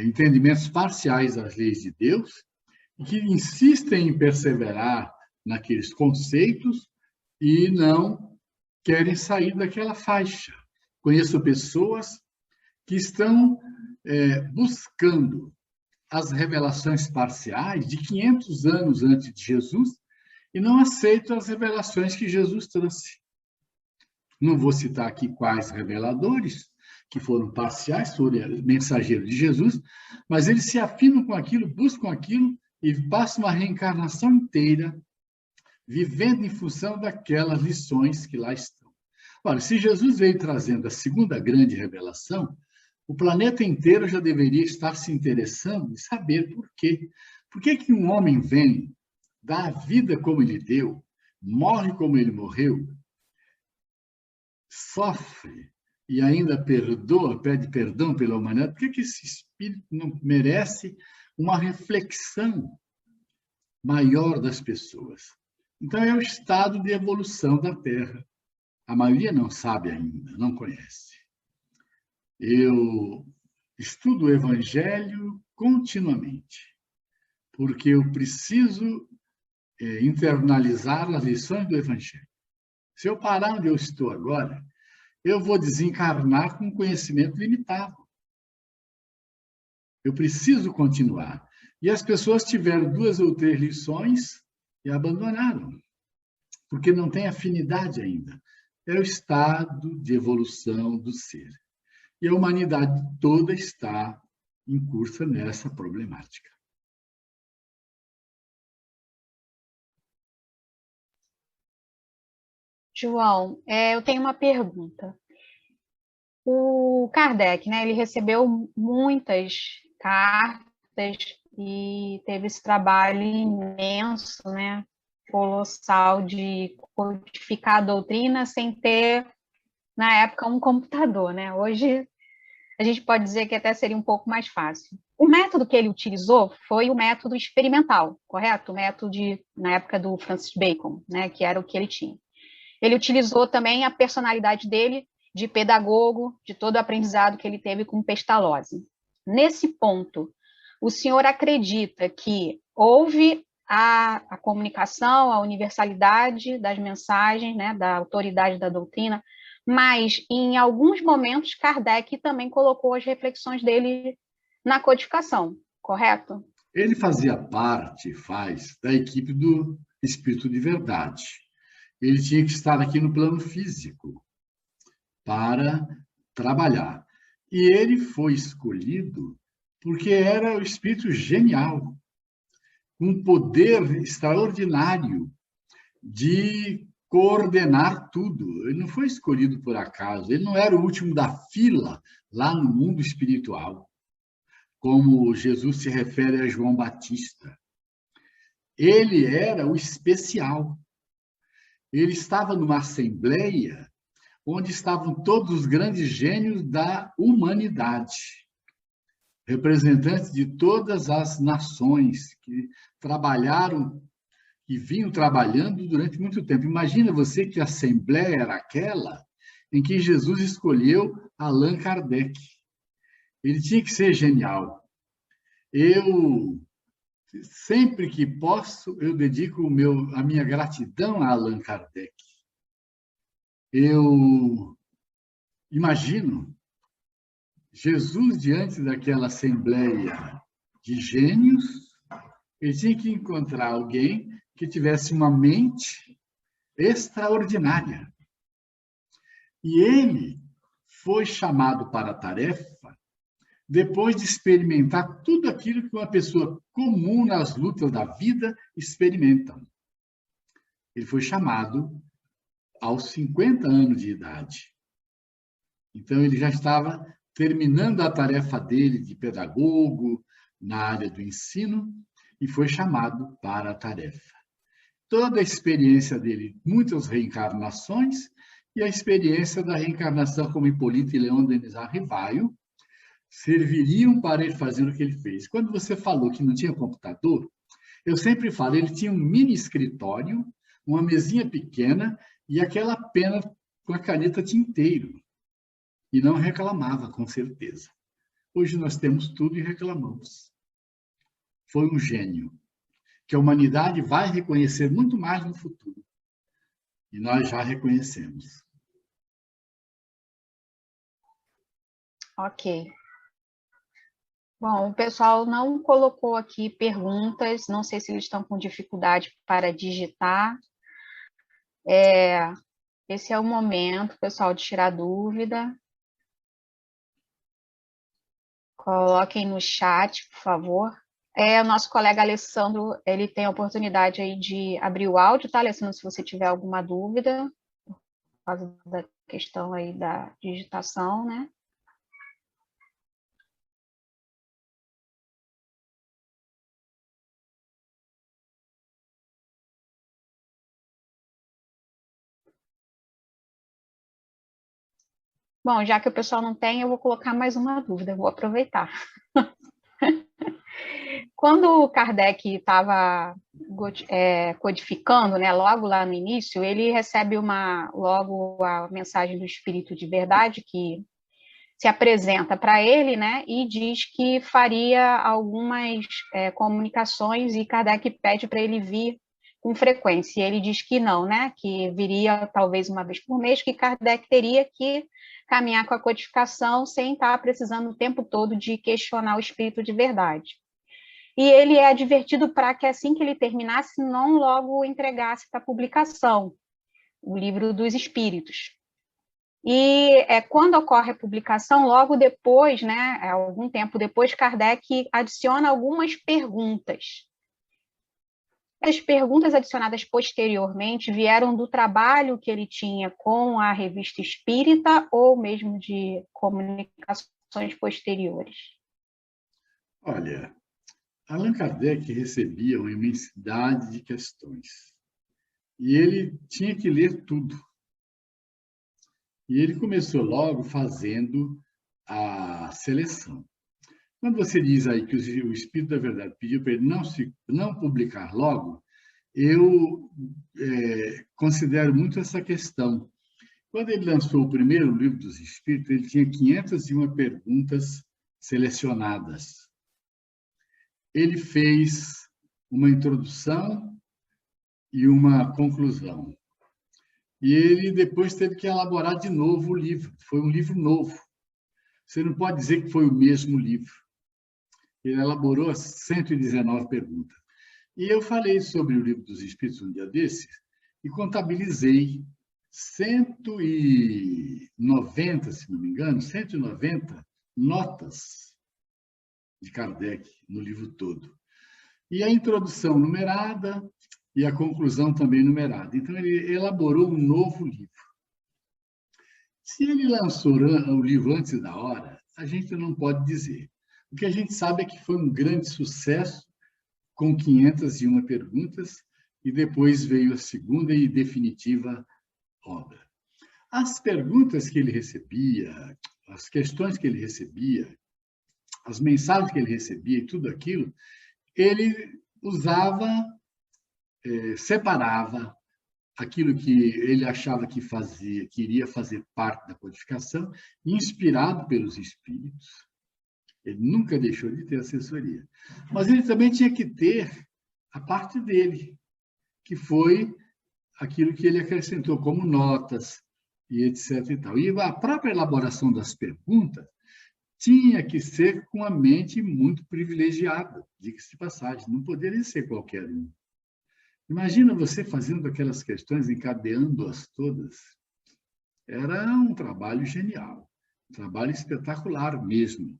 entendimentos parciais das leis de Deus, e que insistem em perseverar naqueles conceitos e não querem sair daquela faixa. Conheço pessoas que estão buscando as revelações parciais de 500 anos antes de Jesus e não aceitam as revelações que Jesus trouxe. Não vou citar aqui quais reveladores, que foram parciais, foram mensageiros de Jesus, mas eles se afinam com aquilo, buscam aquilo e passam uma reencarnação inteira vivendo em função daquelas lições que lá estão. Olha, se Jesus veio trazendo a segunda grande revelação, o planeta inteiro já deveria estar se interessando em saber por quê. Por que que um homem vem, dá a vida como ele deu, morre como ele morreu, sofre e ainda perdoa, pede perdão pela humanidade? Por que que esse espírito não merece uma reflexão maior das pessoas? Então, é o estado de evolução da Terra. A maioria não sabe ainda, não conhece. Eu estudo o Evangelho continuamente, porque eu preciso internalizar as lições do Evangelho. Se eu parar onde eu estou agora, eu vou desencarnar com conhecimento limitado. Eu preciso continuar. E as pessoas tiveram 2 ou 3 lições e abandonaram, porque não tem afinidade ainda. É o estado de evolução do ser. E a humanidade toda está em curso nessa problemática. João, eu tenho uma pergunta. O Kardec, né, ele recebeu muitas cartas e teve esse trabalho imenso, né, colossal, de codificar a doutrina sem ter, na época, um computador, né? Hoje, a gente pode dizer que até seria um pouco mais fácil. O método que ele utilizou foi o método experimental, correto? O método na época do Francis Bacon, né, que era o que ele tinha. Ele utilizou também a personalidade dele de pedagogo, de todo o aprendizado que ele teve com Pestalozzi. Nesse ponto, o senhor acredita que houve a comunicação, a universalidade das mensagens, né, da autoridade da doutrina, mas em alguns momentos Kardec também colocou as reflexões dele na codificação, correto? Ele fazia parte, faz, da equipe do Espírito de Verdade. Ele tinha que estar aqui no plano físico para trabalhar. E ele foi escolhido porque era o espírito genial, com um poder extraordinário de coordenar tudo. Ele não foi escolhido por acaso, ele não era o último da fila lá no mundo espiritual, como Jesus se refere a João Batista. Ele era o especial. Ele estava numa assembleia onde estavam todos os grandes gênios da humanidade, representantes de todas as nações que trabalharam e vinham trabalhando durante muito tempo. Imagina você que a assembleia era aquela em que Jesus escolheu Allan Kardec. Ele tinha que ser genial. Eu, sempre que posso, eu dedico a minha gratidão a Allan Kardec. Eu imagino Jesus diante daquela assembleia de gênios, ele tinha que encontrar alguém que tivesse uma mente extraordinária. E ele foi chamado para a tarefa depois de experimentar tudo aquilo que uma pessoa comum nas lutas da vida experimenta. Ele foi chamado aos 50 anos de idade. Então, ele já estava terminando a tarefa dele de pedagogo na área do ensino e foi chamado para a tarefa. Toda a experiência dele, muitas reencarnações, e a experiência da reencarnação como Hipólito e Leon Denis Arrivaio, serviriam para ele fazer o que ele fez. Quando você falou que não tinha computador, eu sempre falo, ele tinha um mini escritório, uma mesinha pequena e aquela pena com a caneta tinteiro. E não reclamava, com certeza. Hoje nós temos tudo e reclamamos. Foi um gênio, que a humanidade vai reconhecer muito mais no futuro. E nós já reconhecemos. Ok. Bom, o pessoal não colocou aqui perguntas, não sei se eles estão com dificuldade para digitar. Esse é o momento, pessoal, de tirar dúvida. Coloquem no chat, por favor. O nosso colega Alessandro, ele tem a oportunidade aí de abrir o áudio, tá, Alessandro, se você tiver alguma dúvida, por causa da questão aí da digitação, né? Bom, já que o pessoal não tem, eu vou colocar mais uma dúvida, eu vou aproveitar. Quando o Kardec estava codificando, né, logo lá no início, ele recebe logo a mensagem do Espírito de Verdade, que se apresenta para ele, né, e diz que faria algumas comunicações, e Kardec pede para ele vir com frequência. E ele diz que não, né, que viria talvez uma vez por mês, que Kardec teria que caminhar com a codificação sem estar precisando o tempo todo de questionar o Espírito de Verdade. E ele é advertido para que, assim que ele terminasse, não logo entregasse para publicação o Livro dos Espíritos. E quando ocorre a publicação, logo depois, né, algum tempo depois, Kardec adiciona algumas perguntas. As perguntas adicionadas posteriormente vieram do trabalho que ele tinha com a Revista Espírita ou mesmo de comunicações posteriores? Olha, Allan Kardec recebia uma imensidade de questões. E ele tinha que ler tudo. E ele começou logo fazendo a seleção. Quando você diz aí que o Espírito da Verdade pediu para ele não publicar logo, eu considero muito essa questão. Quando ele lançou o primeiro livro dos Espíritos, ele tinha 501 perguntas selecionadas. Ele fez uma introdução e uma conclusão. E ele depois teve que elaborar de novo o livro. Foi um livro novo. Você não pode dizer que foi o mesmo livro. Ele elaborou as 119 perguntas. E eu falei sobre o Livro dos Espíritos um dia desses e contabilizei 190, se não me engano, 190 notas de Kardec no livro todo. E a introdução numerada e a conclusão também numerada. Então, ele elaborou um novo livro. Se ele lançou o livro antes da hora, a gente não pode dizer. O que a gente sabe é que foi um grande sucesso, com 501 perguntas, e depois veio a segunda e definitiva obra. As perguntas que ele recebia, as questões que ele recebia, as mensagens que ele recebia e tudo aquilo, ele usava, separava aquilo que ele achava que fazia, que iria fazer parte da codificação, inspirado pelos espíritos. Ele nunca deixou de ter assessoria. Mas ele também tinha que ter a parte dele, que foi aquilo que ele acrescentou como notas e etc. E tal. E a própria elaboração das perguntas tinha que ser com a mente muito privilegiada, diga-se de passagem, não poderia ser qualquer um. Imagina você fazendo aquelas questões, encadeando-as todas. Era um trabalho genial, um trabalho espetacular mesmo.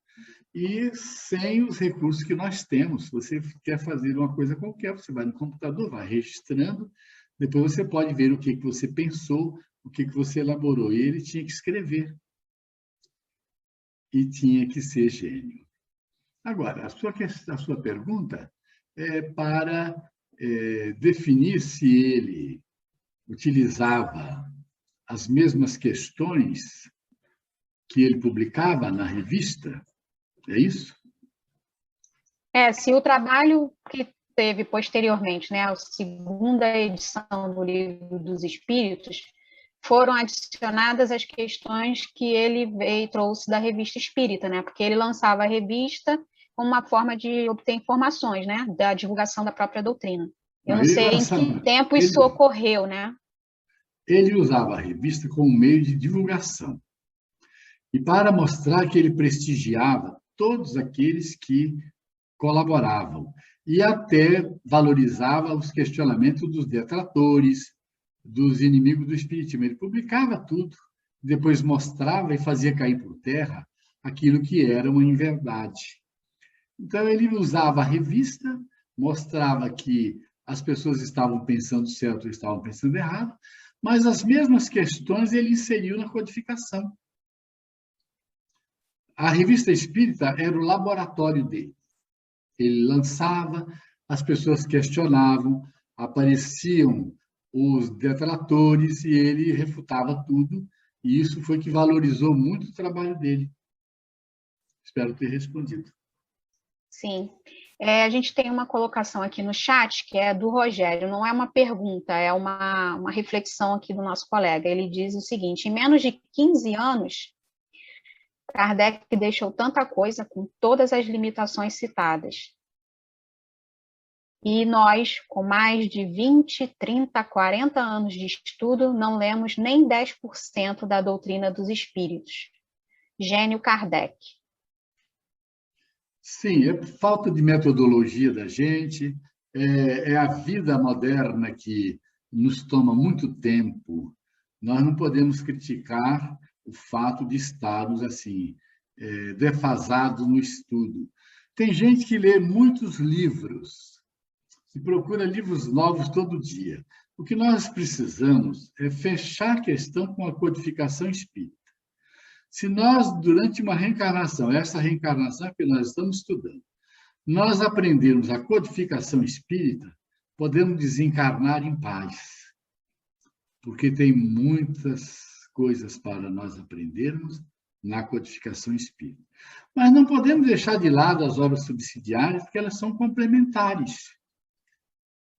E sem os recursos que nós temos. Se você quer fazer uma coisa qualquer, você vai no computador, vai registrando, depois você pode ver o que você pensou, o que você elaborou. E ele tinha que escrever. E tinha que ser gênio. Agora, a sua pergunta é para definir se ele utilizava as mesmas questões que ele publicava na revista. É isso? Se o trabalho que teve posteriormente, né, a segunda edição do Livro dos Espíritos, foram adicionadas as questões que ele veio e trouxe da revista espírita, né? Porque ele lançava a revista como uma forma de obter informações, né? Da divulgação da própria doutrina. Eu não sei em que tempo isso ocorreu, né? Ele usava a revista como meio de divulgação. E para mostrar que ele prestigiava todos aqueles que colaboravam. E até valorizava os questionamentos dos detratores, dos inimigos do espiritismo. Ele publicava tudo, depois mostrava e fazia cair por terra aquilo que era uma inverdade. Então, ele usava a revista, mostrava que as pessoas estavam pensando certo ou estavam pensando errado, mas as mesmas questões ele inseriu na codificação. A revista espírita era o laboratório dele. Ele lançava, as pessoas questionavam, apareciam os detratores e ele refutava tudo, e isso foi que valorizou muito o trabalho dele. Espero ter respondido. Sim. A gente tem uma colocação aqui no chat, que é do Rogério, não é uma pergunta, é uma reflexão aqui do nosso colega. Ele diz o seguinte: em menos de 15 anos, Kardec deixou tanta coisa com todas as limitações citadas. E nós, com mais de 20, 30, 40 anos de estudo, não lemos nem 10% da doutrina dos espíritos. Gênio Kardec. Sim, é falta de metodologia da gente, é a vida moderna que nos toma muito tempo. Nós não podemos criticar o fato de estarmos assim, defasados no estudo. Tem gente que lê muitos livros, que procura livros novos todo dia. O que nós precisamos é fechar a questão com a codificação espírita. Se nós, durante uma reencarnação, essa reencarnação que nós estamos estudando, nós aprendermos a codificação espírita, podemos desencarnar em paz, porque tem muitas coisas para nós aprendermos na codificação espírita. Mas não podemos deixar de lado as obras subsidiárias, porque elas são complementares.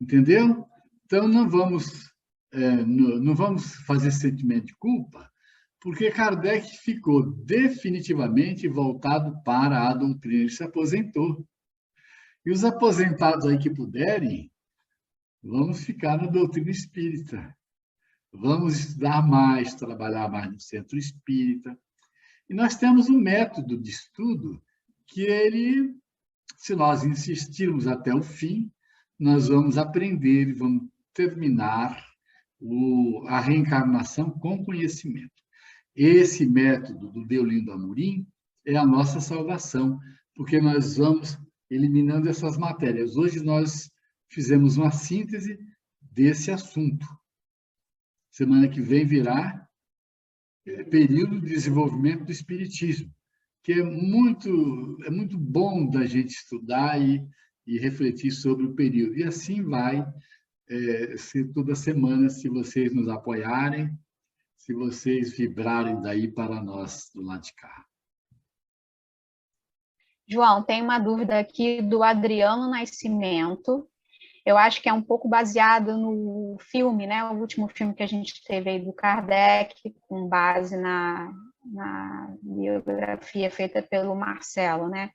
Entendeu? Então, não vamos fazer sentimento de culpa, porque Kardec ficou definitivamente voltado para a doutrina, ele se aposentou. E os aposentados aí que puderem, vamos ficar na doutrina espírita. Vamos estudar mais, trabalhar mais no centro espírita. E nós temos um método de estudo que ele Se nós insistirmos até o fim, nós vamos aprender e vamos terminar a reencarnação com conhecimento. Esse método do Deolindo Amorim é a nossa salvação, porque nós vamos eliminando essas matérias. Hoje nós fizemos uma síntese desse assunto. Semana que vem virá período de desenvolvimento do Espiritismo, que é muito bom da gente estudar e refletir sobre o período. E assim vai ser toda semana, se vocês nos apoiarem, se vocês vibrarem daí para nós do lado de cá. João, tem uma dúvida aqui do Adriano Nascimento. Eu acho que é um pouco baseado no filme, né? O último filme que a gente teve aí do Kardec, com base na biografia feita pelo Marcelo, né?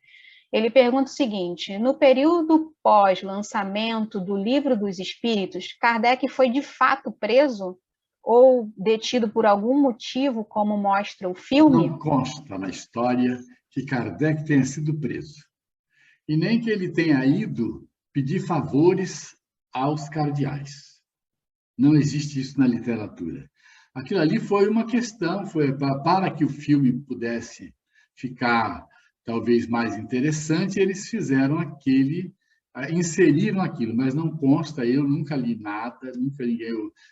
Ele pergunta o seguinte: no período pós-lançamento do Livro dos Espíritos, Kardec foi de fato preso ou detido por algum motivo, como mostra o filme? Não consta na história que Kardec tenha sido preso. E nem que ele tenha ido pedir favores aos cardeais. Não existe isso na literatura. Aquilo ali foi uma questão, foi para que o filme pudesse ficar talvez mais interessante, eles fizeram inseriram aquilo, mas não consta, eu nunca li nada,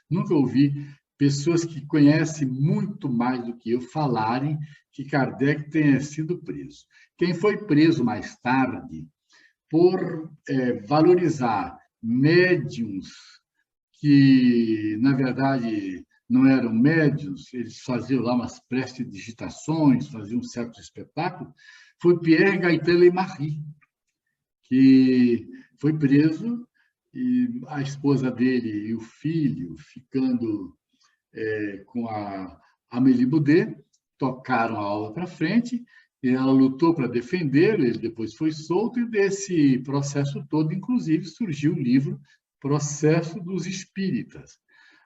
nunca ouvi pessoas que conhecem muito mais do que eu falarem que Kardec tenha sido preso. Quem foi preso mais tarde por valorizar médiums que, na verdade, não eram médiums, eles faziam lá umas prestidigitações, faziam um certo espetáculo, foi Pierre Gaëtan Leymarie, que foi preso, e a esposa dele e o filho, ficando com a Amélie Boudet, tocaram a aula para frente, e ela lutou para defendê-lo, ele depois foi solto, e desse processo todo, inclusive, surgiu o livro Processo dos Espíritas.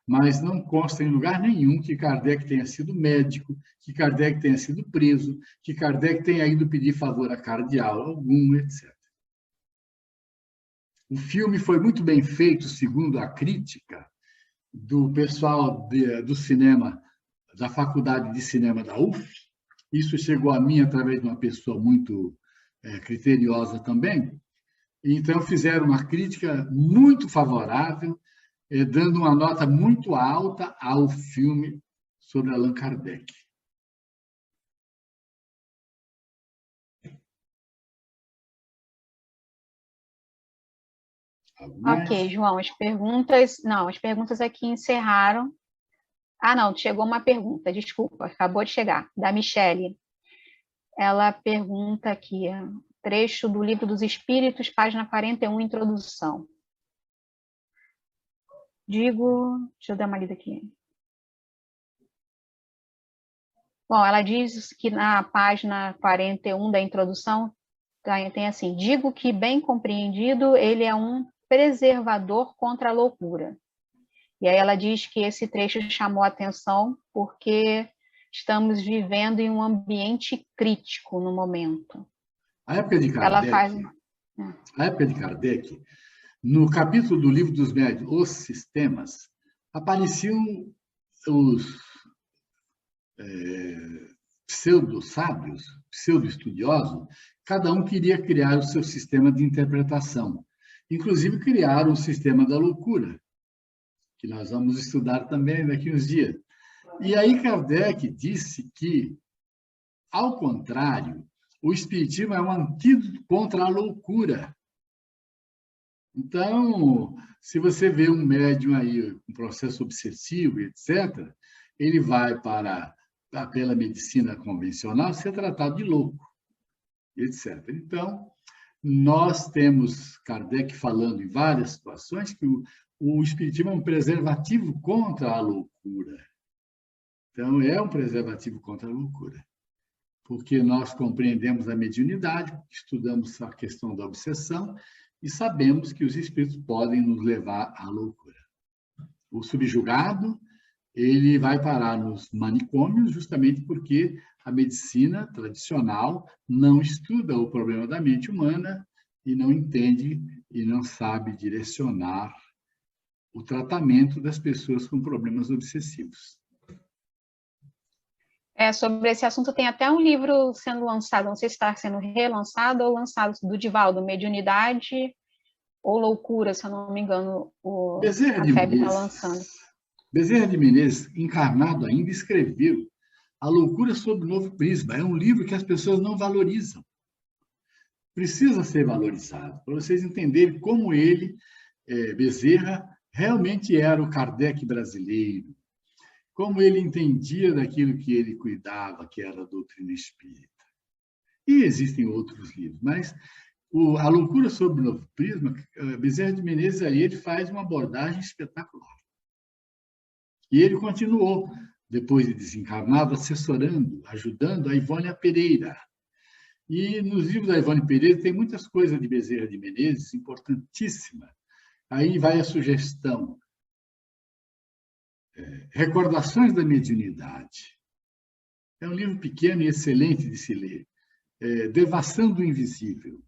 Mas não consta em lugar nenhum que Kardec tenha sido médico, que Kardec tenha sido preso, que Kardec tenha ido pedir favor a cardeal algum, etc. O filme foi muito bem feito, segundo a crítica do pessoal do cinema, da Faculdade de Cinema da UF. Isso chegou a mim através de uma pessoa muito criteriosa também. Então, fizeram uma crítica muito favorável, dando uma nota muito alta ao filme sobre Allan Kardec. Ok, João, as perguntas aqui encerraram. Ah, não, chegou uma pergunta, desculpa, acabou de chegar, da Michele. Ela pergunta aqui, trecho do Livro dos Espíritos, página 41, introdução. Deixa eu dar uma lida aqui. Bom, ela diz que na página 41 da introdução, tem assim: digo que, bem compreendido, ele é um preservador contra a loucura. E aí ela diz que esse trecho chamou a atenção porque estamos vivendo em um ambiente crítico no momento. A época de Kardec, no capítulo do Livro dos Médiuns, Os Sistemas, apareciam os pseudo-sábios, pseudo-estudiosos, cada um queria criar o seu sistema de interpretação. Inclusive, criaram o sistema da loucura, que nós vamos estudar também daqui uns dias. E aí Kardec disse que, ao contrário, o Espiritismo é um antídoto contra a loucura. Então, se você vê um médium aí, um processo obsessivo, etc., ele vai pela medicina convencional, ser tratado de louco, etc. Então, nós temos Kardec falando em várias situações que o Espiritismo é um preservativo contra a loucura. Então, é um preservativo contra a loucura, porque nós compreendemos a mediunidade, estudamos a questão da obsessão e sabemos que os espíritos podem nos levar à loucura. O subjugado, ele vai parar nos manicômios justamente porque a medicina tradicional não estuda o problema da mente humana, e não entende e não sabe direcionar o tratamento das pessoas com problemas obsessivos. Sobre esse assunto tem até um livro sendo lançado, não sei se está sendo relançado ou lançado, do Divaldo, Mediunidade ou Loucura, se eu não me engano, a FEB está lançando. Bezerra de Menezes, encarnado ainda, escreveu A Loucura sob o Novo Prisma. É um livro que as pessoas não valorizam. Precisa ser valorizado, para vocês entenderem como ele, Bezerra, realmente era o Kardec brasileiro, como ele entendia daquilo que ele cuidava, que era a doutrina espírita. E existem outros livros, mas A Loucura sob o Novo Prisma, Bezerra de Menezes aí ele faz uma abordagem espetacular. E ele continuou, depois de desencarnado, assessorando, ajudando a Ivone Pereira. E nos livros da Ivone Pereira tem muitas coisas de Bezerra de Menezes importantíssimas. Aí vai a sugestão. Recordações da Mediunidade. É um livro pequeno e excelente de se ler. Devassando do Invisível.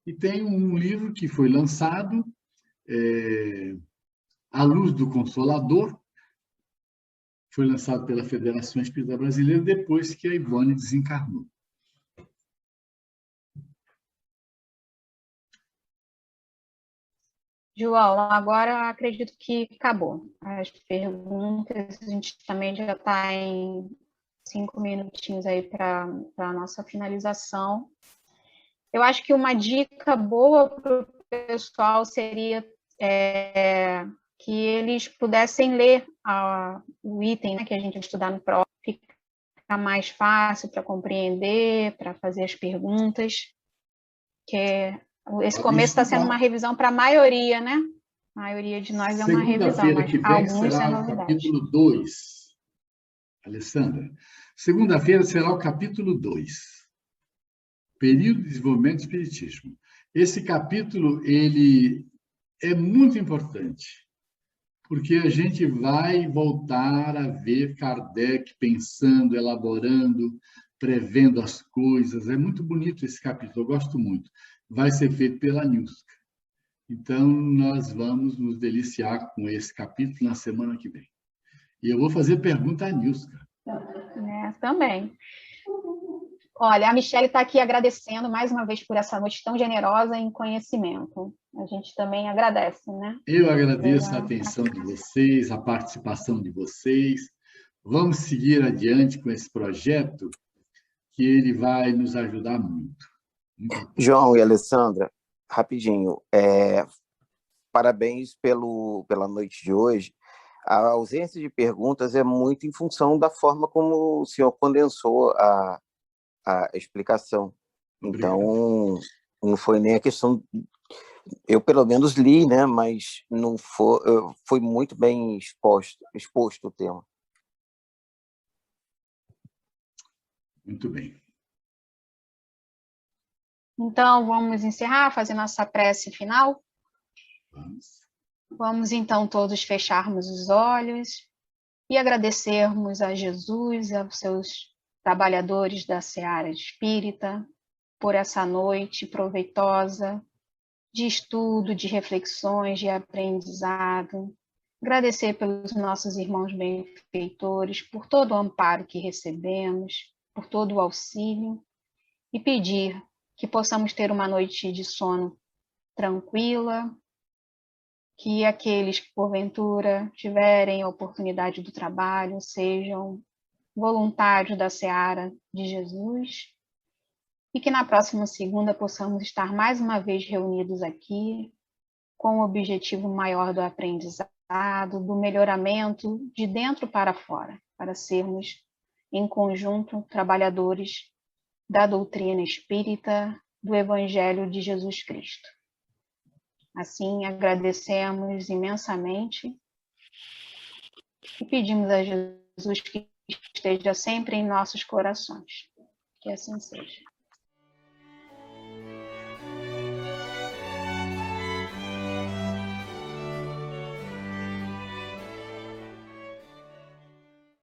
E tem um livro que foi lançado, A Luz do Consolador, foi lançado pela Federação Espírita Brasileira depois que a Ivone desencarnou. João, agora acredito que acabou. As perguntas, a gente também já está em 5 minutinhos aí para a nossa finalização. Eu acho que uma dica boa para o pessoal seria que eles pudessem ler o item, né, que a gente vai estudar no próximo, fica mais fácil para compreender, para fazer as perguntas, que esse começo está sendo uma revisão para a maioria, né? A maioria de nós é uma revisão, mas alguns é novidade. Capítulo 2. Alessandra, segunda-feira será o capítulo 2. Período de desenvolvimento do espiritismo. Esse capítulo ele é muito importante, porque a gente vai voltar a ver Kardec pensando, elaborando, prevendo as coisas. É muito bonito esse capítulo, eu gosto muito. Vai ser feito pela Nilska. Então, nós vamos nos deliciar com esse capítulo na semana que vem. E eu vou fazer pergunta à Nilska. Também. Olha, a Michele está aqui agradecendo mais uma vez por essa noite tão generosa em conhecimento. A gente também agradece, né? Eu agradeço a atenção de vocês, a participação de vocês. Vamos seguir adiante com esse projeto, que ele vai nos ajudar muito. João e Alessandra, rapidinho, parabéns pela noite de hoje. A ausência de perguntas é muito em função da forma como o senhor condensou a explicação. Então, não foi nem a questão... Eu, pelo menos, li, né? Mas não foi muito bem exposto o tema. Muito bem. Então, vamos encerrar, fazer nossa prece final? Vamos, então, todos fecharmos os olhos e agradecermos a Jesus e aos seus trabalhadores da Seara Espírita por essa noite proveitosa de estudo, de reflexões, de aprendizado. Agradecer pelos nossos irmãos benfeitores, por todo o amparo que recebemos, por todo o auxílio, e pedir que possamos ter uma noite de sono tranquila, que aqueles que, porventura, tiverem a oportunidade do trabalho sejam voluntários da Seara de Jesus, e que na próxima segunda possamos estar mais uma vez reunidos aqui com o objetivo maior do aprendizado, do melhoramento de dentro para fora, para sermos, em conjunto, trabalhadores da doutrina espírita, do Evangelho de Jesus Cristo. Assim, agradecemos imensamente e pedimos a Jesus que esteja sempre em nossos corações. Que assim seja.